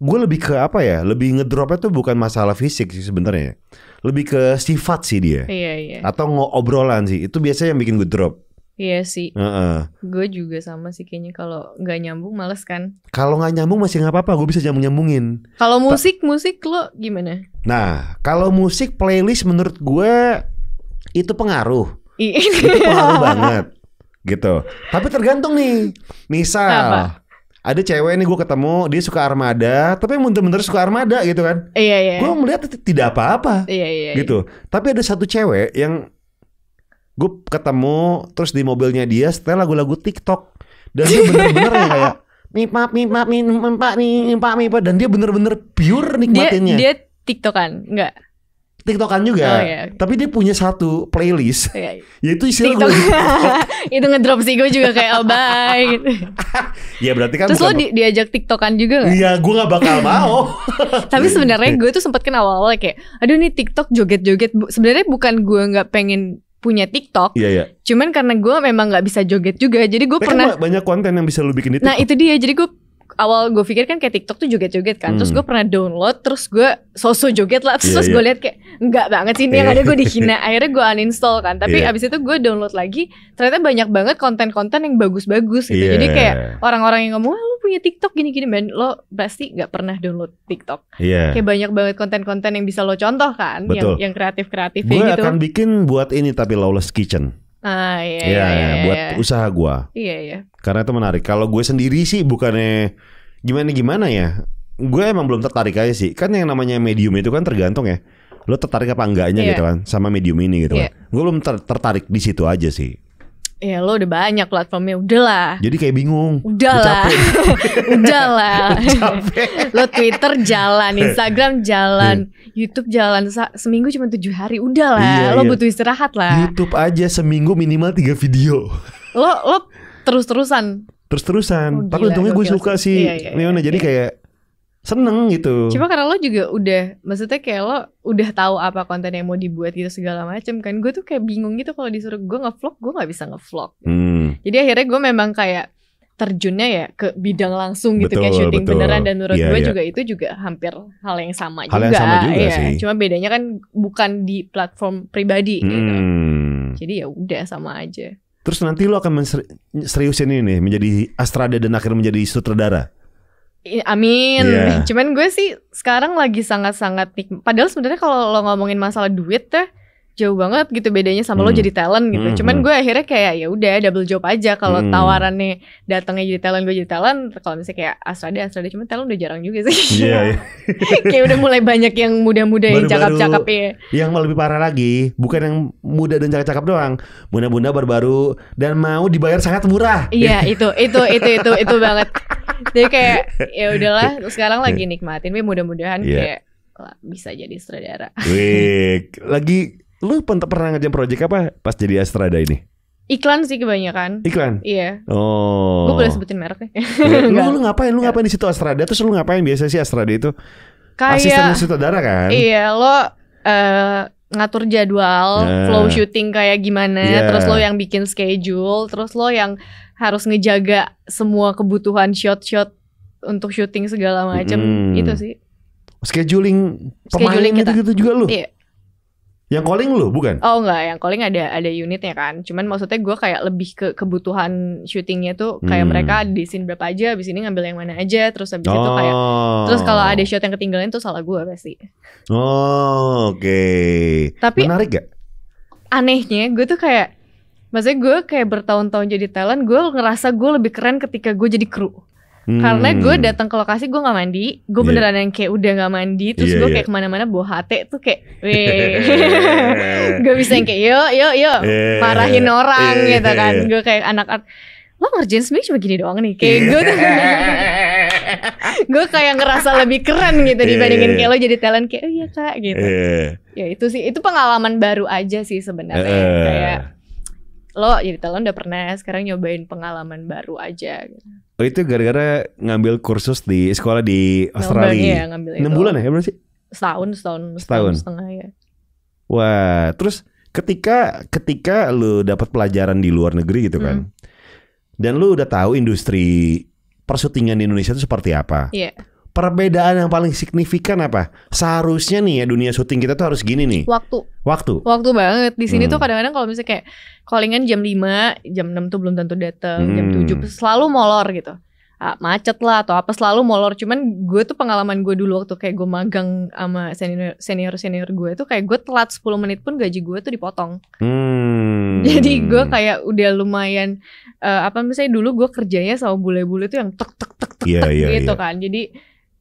Gue lebih ke apa ya? Lebih ngedropnya tuh bukan masalah fisik sih sebenarnya. Lebih ke sifat sih dia. Iya. Atau ngobrolan sih. Itu biasanya yang bikin gue drop. Iya sih. Gue juga sama sih kayaknya, kalau nggak nyambung males kan. Kalau nggak nyambung masih nggak apa-apa, gue bisa nyambungin. Kalau musik lo gimana? Nah, kalau musik playlist menurut gue itu pengaruh. Itu pengaruh banget. Gitu. Tapi tergantung nih. Misal ada cewek nih gue ketemu, dia suka Armada, tapi bener-bener suka Armada gitu kan. Iya. Gue melihat tidak apa-apa. Iya. Gitu. Tapi ada satu cewek yang gue ketemu terus di mobilnya dia setel lagu-lagu TikTok, dan dia bener-bener yang kayak mimpa, dan dia bener-bener pure nikmatinnya. Dia TikTokan enggak? TikTokan juga. Tapi dia punya satu playlist. Yaitu isinya TikTok. Itu ngedrop sih, gue juga kayak bye gitu. Ya berarti kan. Terus lo diajak TikTokan juga gak? Iya, gue gak bakal mau. Tapi sebenarnya gue tuh sempet kan awal-awal kayak, aduh nih TikTok joget-joget. Sebenarnya bukan gue gak pengen punya TikTok. Iya. Cuman karena gue memang gak bisa joget juga. Jadi gue pernah banyak konten yang bisa lu bikin itu. Nah itu dia. Jadi gue awal gue pikir kan kayak TikTok tuh joget-joget kan. Terus gue pernah download, terus gue sosok joget lah. Terus gue lihat kayak enggak banget sih ini, yang ada gue dihina. Akhirnya gue uninstall kan. Tapi abis itu gue download lagi, ternyata banyak banget konten-konten yang bagus-bagus gitu. Jadi kayak orang-orang yang ngomong, lu punya TikTok gini-gini, man, lo pasti gak pernah download TikTok. Kayak banyak banget konten-konten yang bisa lo contoh kan. Yang kreatif-kreatif gitu. Gue akan bikin buat ini tapi Lawless Kitchen. Iya, buat usaha gue. Iya. Karena itu menarik. Kalau gue sendiri sih bukannya gimana ya. Gue emang belum tertarik aja sih. Kan yang namanya medium itu kan tergantung ya, lo tertarik apa enggaknya gitu kan sama medium ini gitu kan. Gue belum tertarik di situ aja sih. Ya lo udah banyak platformnya, udahlah. Jadi kayak bingung. Udahlah. Lo Twitter jalan, Instagram jalan, YouTube jalan, seminggu cuma 7 hari. Udahlah, lo butuh istirahat lah. YouTube aja seminggu minimal 3 video. Lo terus-terusan. Tapi untungnya gue suka sih. Jadi kayak seneng gitu. Cuma karena lo juga udah, maksudnya kayak lo udah tahu apa konten yang mau dibuat gitu segala macam kan. Gue tuh kayak bingung gitu kalau disuruh gue ngevlog, gue nggak bisa ngevlog. Jadi akhirnya gue memang kayak terjunnya ya ke bidang langsung gitu, kayak syuting beneran. Dan menurut gue juga itu juga hampir hal yang sama juga sih. Cuma bedanya kan bukan di platform pribadi gitu. Jadi ya udah sama aja. Terus nanti lo akan seriusin ini nih, menjadi Astrada dan akhirnya menjadi sutradara? Amin. Cuman gue sih sekarang lagi sangat-sangat nikmat. Padahal sebenarnya kalau lo ngomongin masalah duit tuh jauh banget gitu bedanya sama lo jadi talent gitu. Cuman gue akhirnya kayak ya udah double job aja. Kalau tawarannya datangnya jadi talent, gue jadi talent. Kalau misalnya kayak Astrada, cuman talent udah jarang juga sih. Kayak udah mulai banyak yang muda-muda yang cakep-cakep ya. Yang lebih parah lagi, bukan yang muda dan cakep-cakep doang, muda-muda baru-baru dan mau dibayar sangat murah. Itu banget. Jadi kayak ya udahlah, sekarang lagi nikmatin. Mudah-mudahan kayak bisa jadi sutradara. Lagi lu pernah ngerjain project apa pas jadi Astrada ini? Iklan sih kebanyakan. Iklan? Iya. Oh. Gue boleh sebutin mereknya. Lu ngapain? Lu ngapain di situ Astrada? Terus lu ngapain biasa sih Astrada itu? Kayak asisten sutradara kan? Iya, lo ngatur jadwal, flow syuting kayak gimana, terus lo yang bikin schedule, terus lo yang harus ngejaga semua kebutuhan shot-shot untuk syuting segala macam. Itu sih. Scheduling pemain gitu juga lu? Iya. Yang calling lu bukan? Oh enggak, yang calling ada unitnya kan. Cuman maksudnya gue kayak lebih ke kebutuhan syutingnya tuh kayak mereka di scene berapa aja, abis ini ngambil yang mana aja, terus abis itu kayak terus kalau ada shot yang ketinggalan tuh salah gue pasti. Oke. Tapi menarik gak? Anehnya gue tuh kayak, maksudnya gue kayak bertahun-tahun jadi talent, gue ngerasa gue lebih keren ketika gue jadi kru. Karena gue datang ke lokasi gue nggak mandi, gue beneran yang kayak udah nggak mandi, terus gue kayak kemana-mana bawa HT tuh kayak, gue bisa yang kayak yuk marahin orang gitu kan, gue kayak anak lo ngerjain sebenarnya cuma gini doang nih, kayak gue tuh Gue kayak ngerasa lebih keren gitu dibandingin kayak lo jadi talent kayak oh iya kak gitu. Ya itu sih, itu pengalaman baru aja sih sebenarnya. Kayak lo jadi talent udah pernah, sekarang nyobain pengalaman baru aja gitu. Oh itu gara-gara ngambil kursus di sekolah di Australia. Melbourne, 6 bulan ya berapa sih? Setahun setengah ya. Wah, terus ketika lu dapat pelajaran di luar negeri gitu kan, dan lu udah tahu industri persyutingan di Indonesia itu seperti apa? Iya. Perbedaan yang paling signifikan apa? Seharusnya nih ya dunia syuting kita tuh harus gini nih. Waktu banget. Di sini tuh kadang-kadang kalau misalnya kayak callingan jam 5, jam 6 tuh belum tentu datang, jam 7 selalu molor gitu. Macet lah atau apa selalu molor. Cuman gue tuh pengalaman gue dulu waktu kayak gue magang sama senior gue tuh kayak gue telat 10 menit pun gaji gue tuh dipotong. Jadi gue kayak udah lumayan misalnya dulu gue kerjanya sama bule-bule tuh yang tek gitu kan. Jadi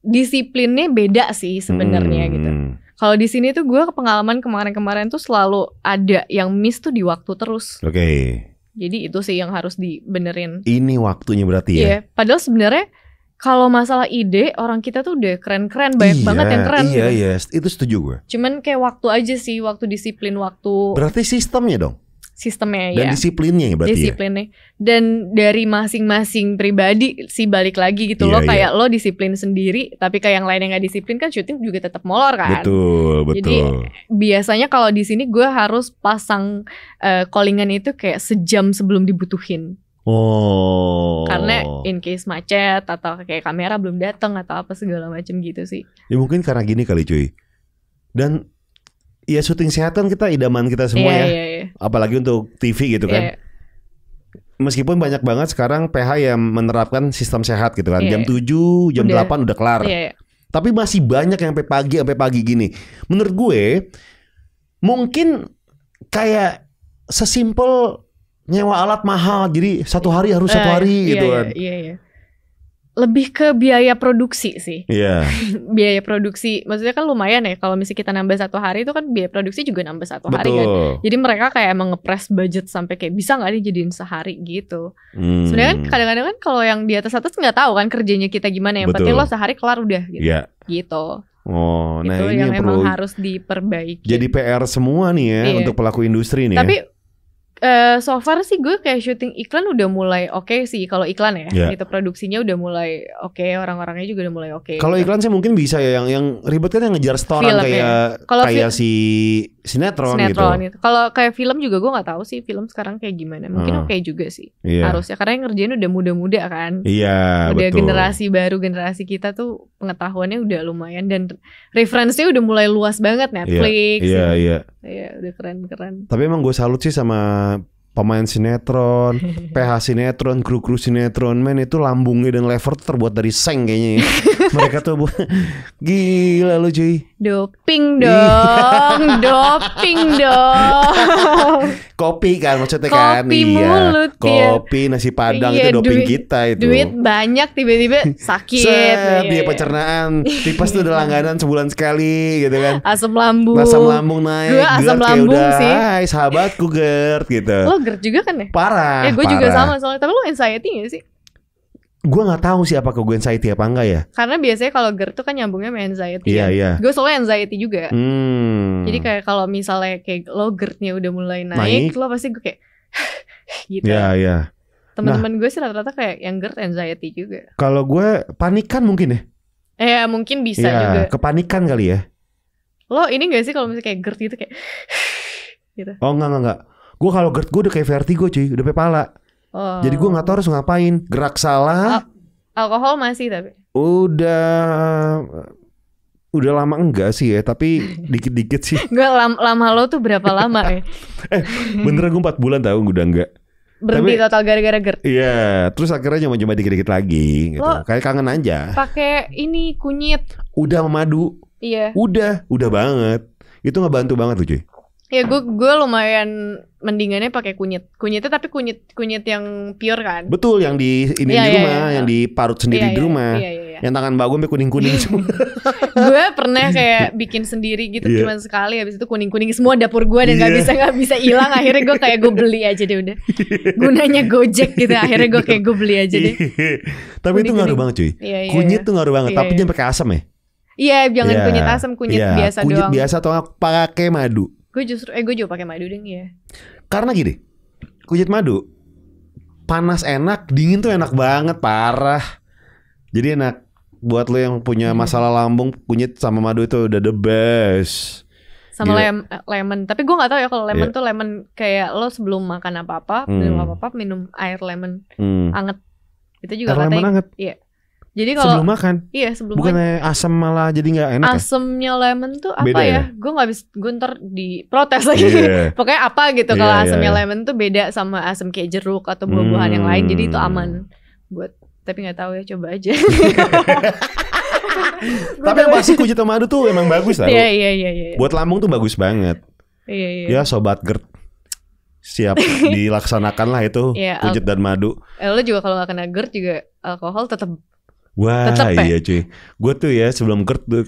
disiplinnya beda sih sebenarnya gitu. Kalau di sini tuh gue pengalaman kemarin-kemarin tuh selalu ada yang miss tuh di waktu terus. Oke. Jadi itu sih yang harus dibenerin. Ini waktunya berarti ya? Iya, padahal sebenarnya kalau masalah ide orang kita tuh udah keren-keren, banyak banget yang keren. Iya, itu setuju gue. Cuman kayak waktu aja sih, waktu disiplin waktu. Berarti sistemnya dong? Sistemnya dan disiplinnya ya berarti disiplinnya. Dan dari masing-masing pribadi sih balik lagi gitu loh. Kayak lo disiplin sendiri, tapi kayak yang lain yang gak disiplin kan syuting juga tetap molor kan. Betul. Jadi biasanya kalau di sini gue harus pasang callingan itu kayak sejam sebelum dibutuhin. Karena in case macet atau kayak kamera belum datang atau apa segala macam gitu sih. Ya mungkin karena gini kali cuy. Dan ya syuting sehat kan kita idaman kita semua ya. Apalagi untuk TV gitu kan. Meskipun banyak banget sekarang PH yang menerapkan sistem sehat gitu kan. Jam 7, jam 8 udah kelar. Tapi masih banyak yang sampai pagi gini. Menurut gue mungkin kayak sesimpel nyewa alat mahal. Jadi satu hari harus satu hari gitu kan. Lebih ke biaya produksi sih. Biaya produksi, maksudnya kan lumayan ya. Kalau misalnya kita nambah satu hari itu kan biaya produksi juga nambah satu hari kan. Jadi mereka kayak emang ngepres budget sampai kayak bisa nggak dijadiin sehari gitu. Sebenarnya kadang-kadang kan kalau yang di atas nggak tahu kan kerjanya kita gimana. Yang penting lo sehari kelar udah gitu. Gitu. Nah itu ini yang emang harus diperbaiki. Jadi PR semua nih ya untuk pelaku industri nih. Tapi so far sih gue kayak syuting iklan udah mulai oke sih. Kalau iklan ya gitu produksinya udah mulai oke, orang-orangnya juga udah mulai oke. Kalau iklan sih mungkin bisa ya yang ribet kan yang ngejar setoran kayak si sinetron gitu. Kalau kayak film juga gue nggak tahu sih film sekarang kayak gimana. Mungkin oke juga sih harusnya karena yang ngerjain udah muda-muda kan. Udah betul. Generasi baru, generasi kita tuh pengetahuannya udah lumayan dan referensinya udah mulai luas banget. Netflix. Iya udah keren-keren. Tapi emang gue salut sih sama pemain sinetron, PH sinetron, kru-kru sinetron, men itu lambungnya dan lever tuh terbuat dari seng kayaknya ya. Mereka tuh gila lu cuy. Doping dong. Kopi kan maksudnya kan. Kopi mulut kopi, nasi padang itu doping kita itu. Duit banyak tiba-tiba sakit. Dia pencernaan. Tipes tuh udah langganan sebulan sekali gitu kan. Asam lambung naik. Gue asam lambung udah, sih. Hai sahabatku GERD gitu. Lo GERD juga kan ya? Parah. Gue juga sama soalnya. Tapi lo anxiety gak sih? Gue gak tahu sih apakah gue anxiety apa enggak ya. Karena biasanya kalau GERD tuh kan nyambungnya sama anxiety. Iya. Gue soalnya anxiety juga. Jadi kayak kalau misalnya kayak lo GERD-nya udah mulai naik, lo pasti gue kayak gitu. Iya. Teman-teman gue sih rata-rata kayak yang GERD anxiety juga. Kalau gue panikan mungkin ya. Mungkin bisa juga. Kepanikan kali ya. Lo ini gak sih kalau misalnya kayak GERD gitu kayak gitu. Oh enggak. Gue kalau GERD gue udah kayak vertigo cuy, udah kayak pala. Jadi gue gak tahu harus ngapain. Gerak salah. Alkohol masih tapi. Udah lama enggak sih ya, tapi dikit-dikit sih. Enggak lama lo tuh berapa lama ya? Beneran gue 4 bulan tahu udah enggak. Berhenti total gara-gara GERD. Iya, terus akhirnya cuma dikit-dikit lagi gitu. Kayak kangen aja. Pakai ini kunyit. Udah madu. Iya. Udah banget. Itu ngebantu banget tuh cuy. Ya gue lumayan mendingannya pakai kunyitnya tapi kunyit yang pure kan. Betul, yang di rumah, yang diparut sendiri di rumah. Iya. Yang tangan bagus sampai kuning-kuning semua. Gue pernah kayak bikin sendiri gitu cuma sekali, habis itu kuning-kuning semua dapur gue dan nggak bisa hilang. Akhirnya gue kayak gue beli aja deh udah. Gunanya Gojek gitu. Akhirnya gue kayak gue beli aja deh. Tapi itu ngaruh banget cuy. Kunyit tuh ngaruh banget. Tapi jangan pakai asam ya. Iya, jangan kunyit asam, kunyit biasa doang. Kunyit biasa atau pakai madu. Gue juga pakai madu deh ya. Karena gini, kunyit madu panas enak, dingin tuh enak banget, parah. Jadi enak buat lo yang punya masalah lambung, kunyit sama madu itu udah the best. Sama lemon. Tapi gue nggak tahu ya kalau lemon tuh lemon kayak lo sebelum makan apa-apa, minum air lemon anget. Itu juga air lemon anget. Iya. Jadi kalau sebelum makan. Iya, sebelum bukannya asam malah jadi nggak enak. Asamnya lemon tuh apa beda ya? Gue nggak bisa, gue ntar diprotes lagi. Pokoknya apa gitu kalau asamnya lemon tuh beda sama asam kayak jeruk atau buah-buahan yang lain. Jadi itu aman buat. Tapi nggak tahu ya, coba aja. Tapi yang pasti kunyit madu tuh emang bagus tau. Iya. Buat lambung tuh bagus banget. Iya. Ya sobat GERD, siap dilaksanakan lah itu kunyit dan madu. Lo juga kalau nggak kena GERD juga alkohol tetap. Wah iya cuy. Gue tuh ya sebelum GERD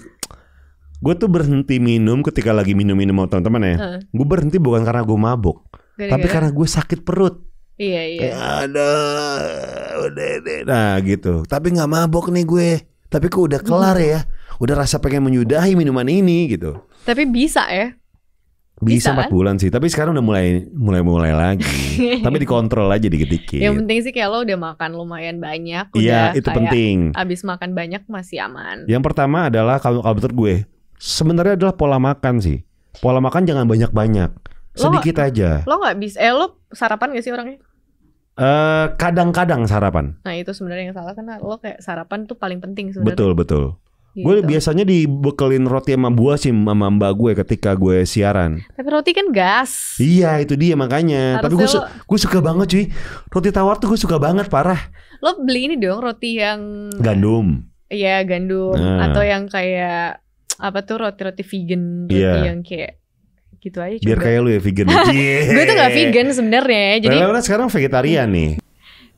gue tuh berhenti minum ketika lagi minum-minum sama teman-teman ya. Gue berhenti bukan karena gue mabuk, tapi karena gue sakit perut. Iya. Udah. Nah gitu. Tapi gak mabok nih gue. Tapi kok udah kelar ya. Udah rasa pengen menyudahi minuman ini gitu. Tapi bisa ya. Bisa 4 bulan sih. Tapi sekarang udah mulai lagi. Tapi dikontrol aja dikit-dikit. Yang penting sih kayak lo udah makan lumayan banyak. Iya itu penting. Abis makan banyak masih aman. Yang pertama adalah kalau menurut gue sebenarnya adalah pola makan sih. Pola makan jangan banyak-banyak. Sedikit aja. Lo gak bisa. Lo sarapan gak sih orangnya? Kadang-kadang sarapan. Nah itu sebenarnya yang salah, karena lo kayak sarapan tuh paling penting sebenarnya. Betul. Gitu. Gue biasanya dibekelin roti sama buah sih sama mbak gue ketika gue siaran. Tapi roti kan gas. Iya itu dia makanya. Tapi gue suka banget cuy. Roti tawar tuh gue suka banget parah. Lo beli ini dong, roti yang gandum. Iya gandum. Atau yang kayak apa tuh, roti-roti vegan. Roti yang kayak gitu aja. Biar kayak lu ya vegan. Gue tuh gak vegan sebenarnya. Jadi Lela sekarang vegetarian nih.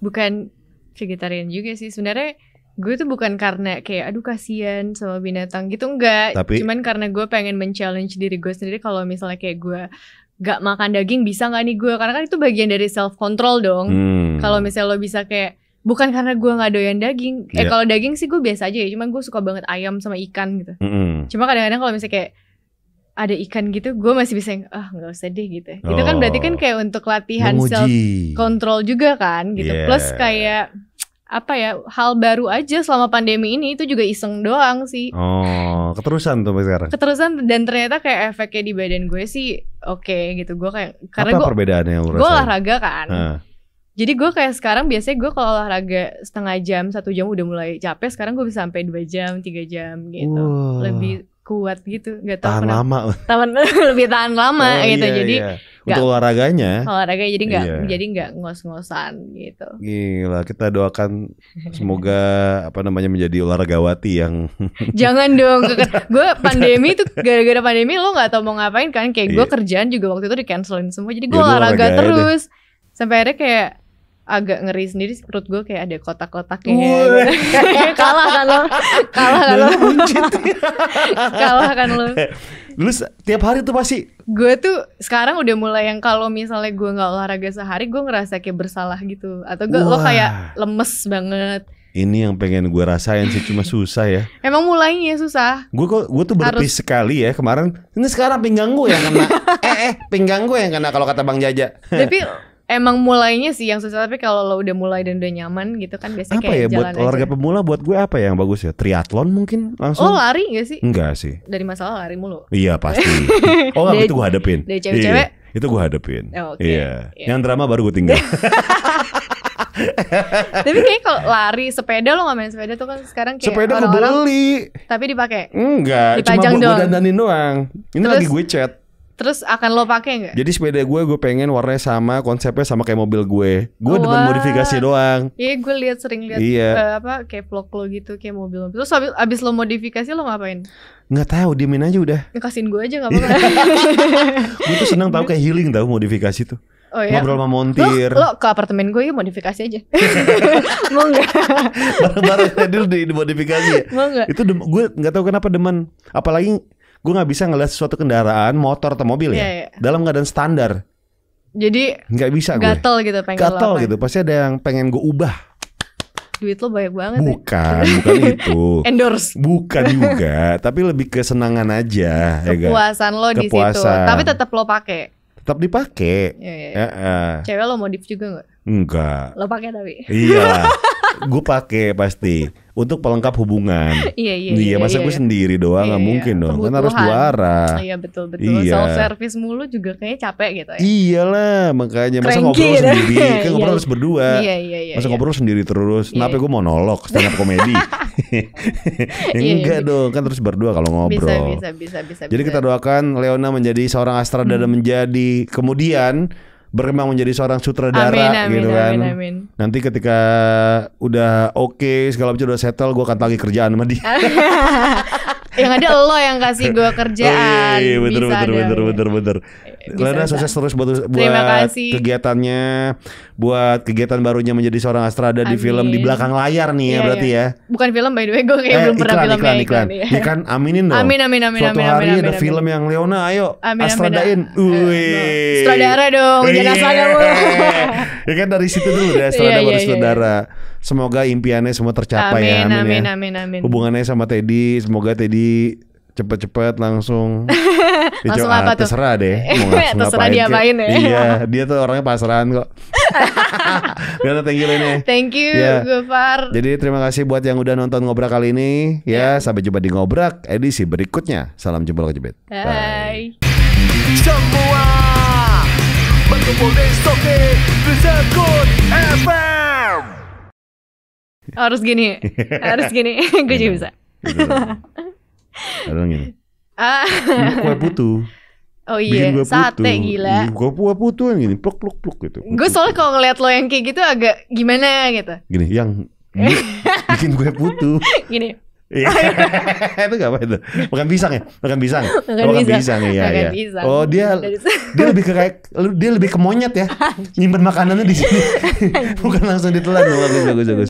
Bukan vegetarian juga sih sebenarnya. Gue tuh bukan karena kayak aduh kasihan sama binatang gitu, enggak. Cuman karena gue pengen men-challenge diri gue sendiri. Kalau misalnya kayak gue gak makan daging, bisa gak nih gue? Karena kan itu bagian dari self control dong. Kalau misalnya lo bisa kayak, bukan karena gue gak doyan daging. Kalau daging sih gue biasa aja ya. Cuman gue suka banget ayam sama ikan gitu. Cuma kadang-kadang kalau misalnya kayak ada ikan gitu, gue masih bisa yang gak usah deh gitu. Itu kan berarti kan kayak untuk latihan self control juga kan gitu. Plus kayak apa ya, hal baru aja selama pandemi ini, itu juga iseng doang sih. Keterusan tuh sekarang. Keterusan, dan ternyata kayak efeknya di badan gue sih oke gitu. Gue kayak karena apa perbedaannya yang gue olahraga kan. Jadi gue kayak sekarang biasanya gue kalau olahraga setengah jam, 1 jam udah mulai capek. Sekarang gue bisa sampai 2 jam, 3 jam gitu. Lebih kuat gitu, nggak tahu tahan lama. Lebih tahan lama gitu. Jadi untuk olahraga jadi nggak ngos-ngosan gitu. Gila, kita doakan semoga menjadi olahragawati yang jangan dong. Gue pandemi tuh, gara-gara pandemi lo nggak tahu mau ngapain kan. Kayak gue kerjaan juga waktu itu di-cancelin semua. Jadi gue olahraga terus sampai akhirnya kayak agak ngeri sendiri, perut gue kayak ada kotak-kotaknya gitu. Kalah kan lo. Lu tiap hari tuh pasti. Gue tuh sekarang udah mulai yang kalau misalnya gue gak olahraga sehari, gue ngerasa kayak bersalah gitu. Atau lo kayak lemes banget. Ini yang pengen gue rasain sih, cuma susah ya. Emang mulainya susah. Gue tuh berpis sekali ya kemarin. Ini sekarang pinggang gue yang kena. Pinggang gue yang kena kalau kata Bang Jaja. Tapi emang mulainya sih yang susah. Tapi kalau lo udah mulai dan udah nyaman gitu kan, biasanya apa kayak ya, jalan buat olahraga pemula buat gue apa yang bagus ya? Triathlon mungkin langsung. Oh lari gak sih? Enggak sih. Dari masalah lari mulu. Iya pasti. Oh itu gue hadepin. Dari cewek-cewek? Itu gue hadepin. Iya. Yang drama baru gue tinggal. Tapi kayak kalau lari sepeda, lo gak main sepeda tuh kan sekarang kayak sepeda gue beli. Tapi dipakai? Enggak, cuma gue dandanin doang. Ini terus, lagi gue chat. Terus akan lo pakai nggak? Jadi sepeda gue pengen warnanya sama, konsepnya sama kayak mobil gue. Gue demen modifikasi doang. Iya, gue sering lihat kayak vlog lo gitu, kayak mobil-mobil. Terus abis lo modifikasi lo ngapain? Nggak tahu, diemin aja udah. Kasihin gue aja nggak apa-apa. Gue tuh senang tahu kayak healing tahu modifikasi tuh. Oh, iya? Ngobrol sama montir. Lo ke apartemen gue ya modifikasi aja. Mau nggak? Barang-barangnya dulu dimodifikasi ya. Mau nggak? Itu gue nggak tahu kenapa demen. Apalagi gue nggak bisa ngeliat suatu kendaraan, motor atau mobil ya, dalam keadaan standar. Jadi nggak bisa gue. Gatel gitu pengen gatel gitu. Pasti ada yang pengen gue ubah. Duit lo banyak banget. Bukan itu. Endorse. Bukan juga, tapi lebih kesenangan aja. Kepuasan lo di situ. Tapi tetap lo pakai. Tetap dipakai. Cewek lo modif juga nggak? Enggak. Lo pakai tapi. Iya. Gue pakai pasti untuk pelengkap hubungan. Iya, masa gue sendiri doang nggak mungkin dong. Kan harus dua arah. Iya betul. Self service mulu juga kayaknya capek gitu ya. Iyalah, makanya masa ngobrol sendiri, kan ngobrol harus berdua. Iya. Masa ngobrol sendiri terus. Kenapa gue monolog stand up komedi? Enggak dong, kan terus berdua kalau ngobrol. Bisa. Jadi kita doakan Leona menjadi seorang Astrada dan menjadi kemudian berkembang menjadi seorang sutradara gitu kan. Amin. Nanti ketika udah oke, segala macam udah settle, gue akan tagi kerjaan sama dia. Yang ada lo yang kasih gue kerjaan. Iya, bener. Lena sukses terus buat kegiatannya, buat kegiatan barunya menjadi seorang Astrada di film di belakang layar nih ya berarti ya. Bukan film by the way, gue kayak belum pernah iklan. Iklan, aminin dong. Amin. Suatu hari ada film yang Leona, ayo Astradain. Sutradara dong, jangan Astrada mulu. Ya kan dari situ dulu deh, Astrada baru sutradara. Semoga impiannya semua tercapai ya. Amin. Hubungannya sama Teddy, semoga Teddy cepet-cepet langsung apa tuh? Terserah deh mau terserah dia apain ya. Iya, dia tuh orangnya pasrahan kok. Gana, thank you Lene. Thank you Gofar. Jadi terima kasih buat yang udah nonton Ngobrak kali ini ya. Sampai jumpa di Ngobrak edisi berikutnya. Salam jempol kejepit. Bye. Semua berkumpul di Soke Rizakun FM. Harus gini. Gue juga bisa. Ada gini. Kue putu. Oh iya, sate gila. Kue putu kan gini, pluk gitu. Gue soalnya kalau ngeliat lo yang kayak gitu agak gimana gitu. Gini, yang bikin kue putu. Gini. Itu gak apa itu? Makan pisang ya? Makan pisang ya. Oh dia lebih ke kayak dia lebih ke monyet ya. Nyimpen makanannya di sini. Bukan langsung ditelan. Bagus.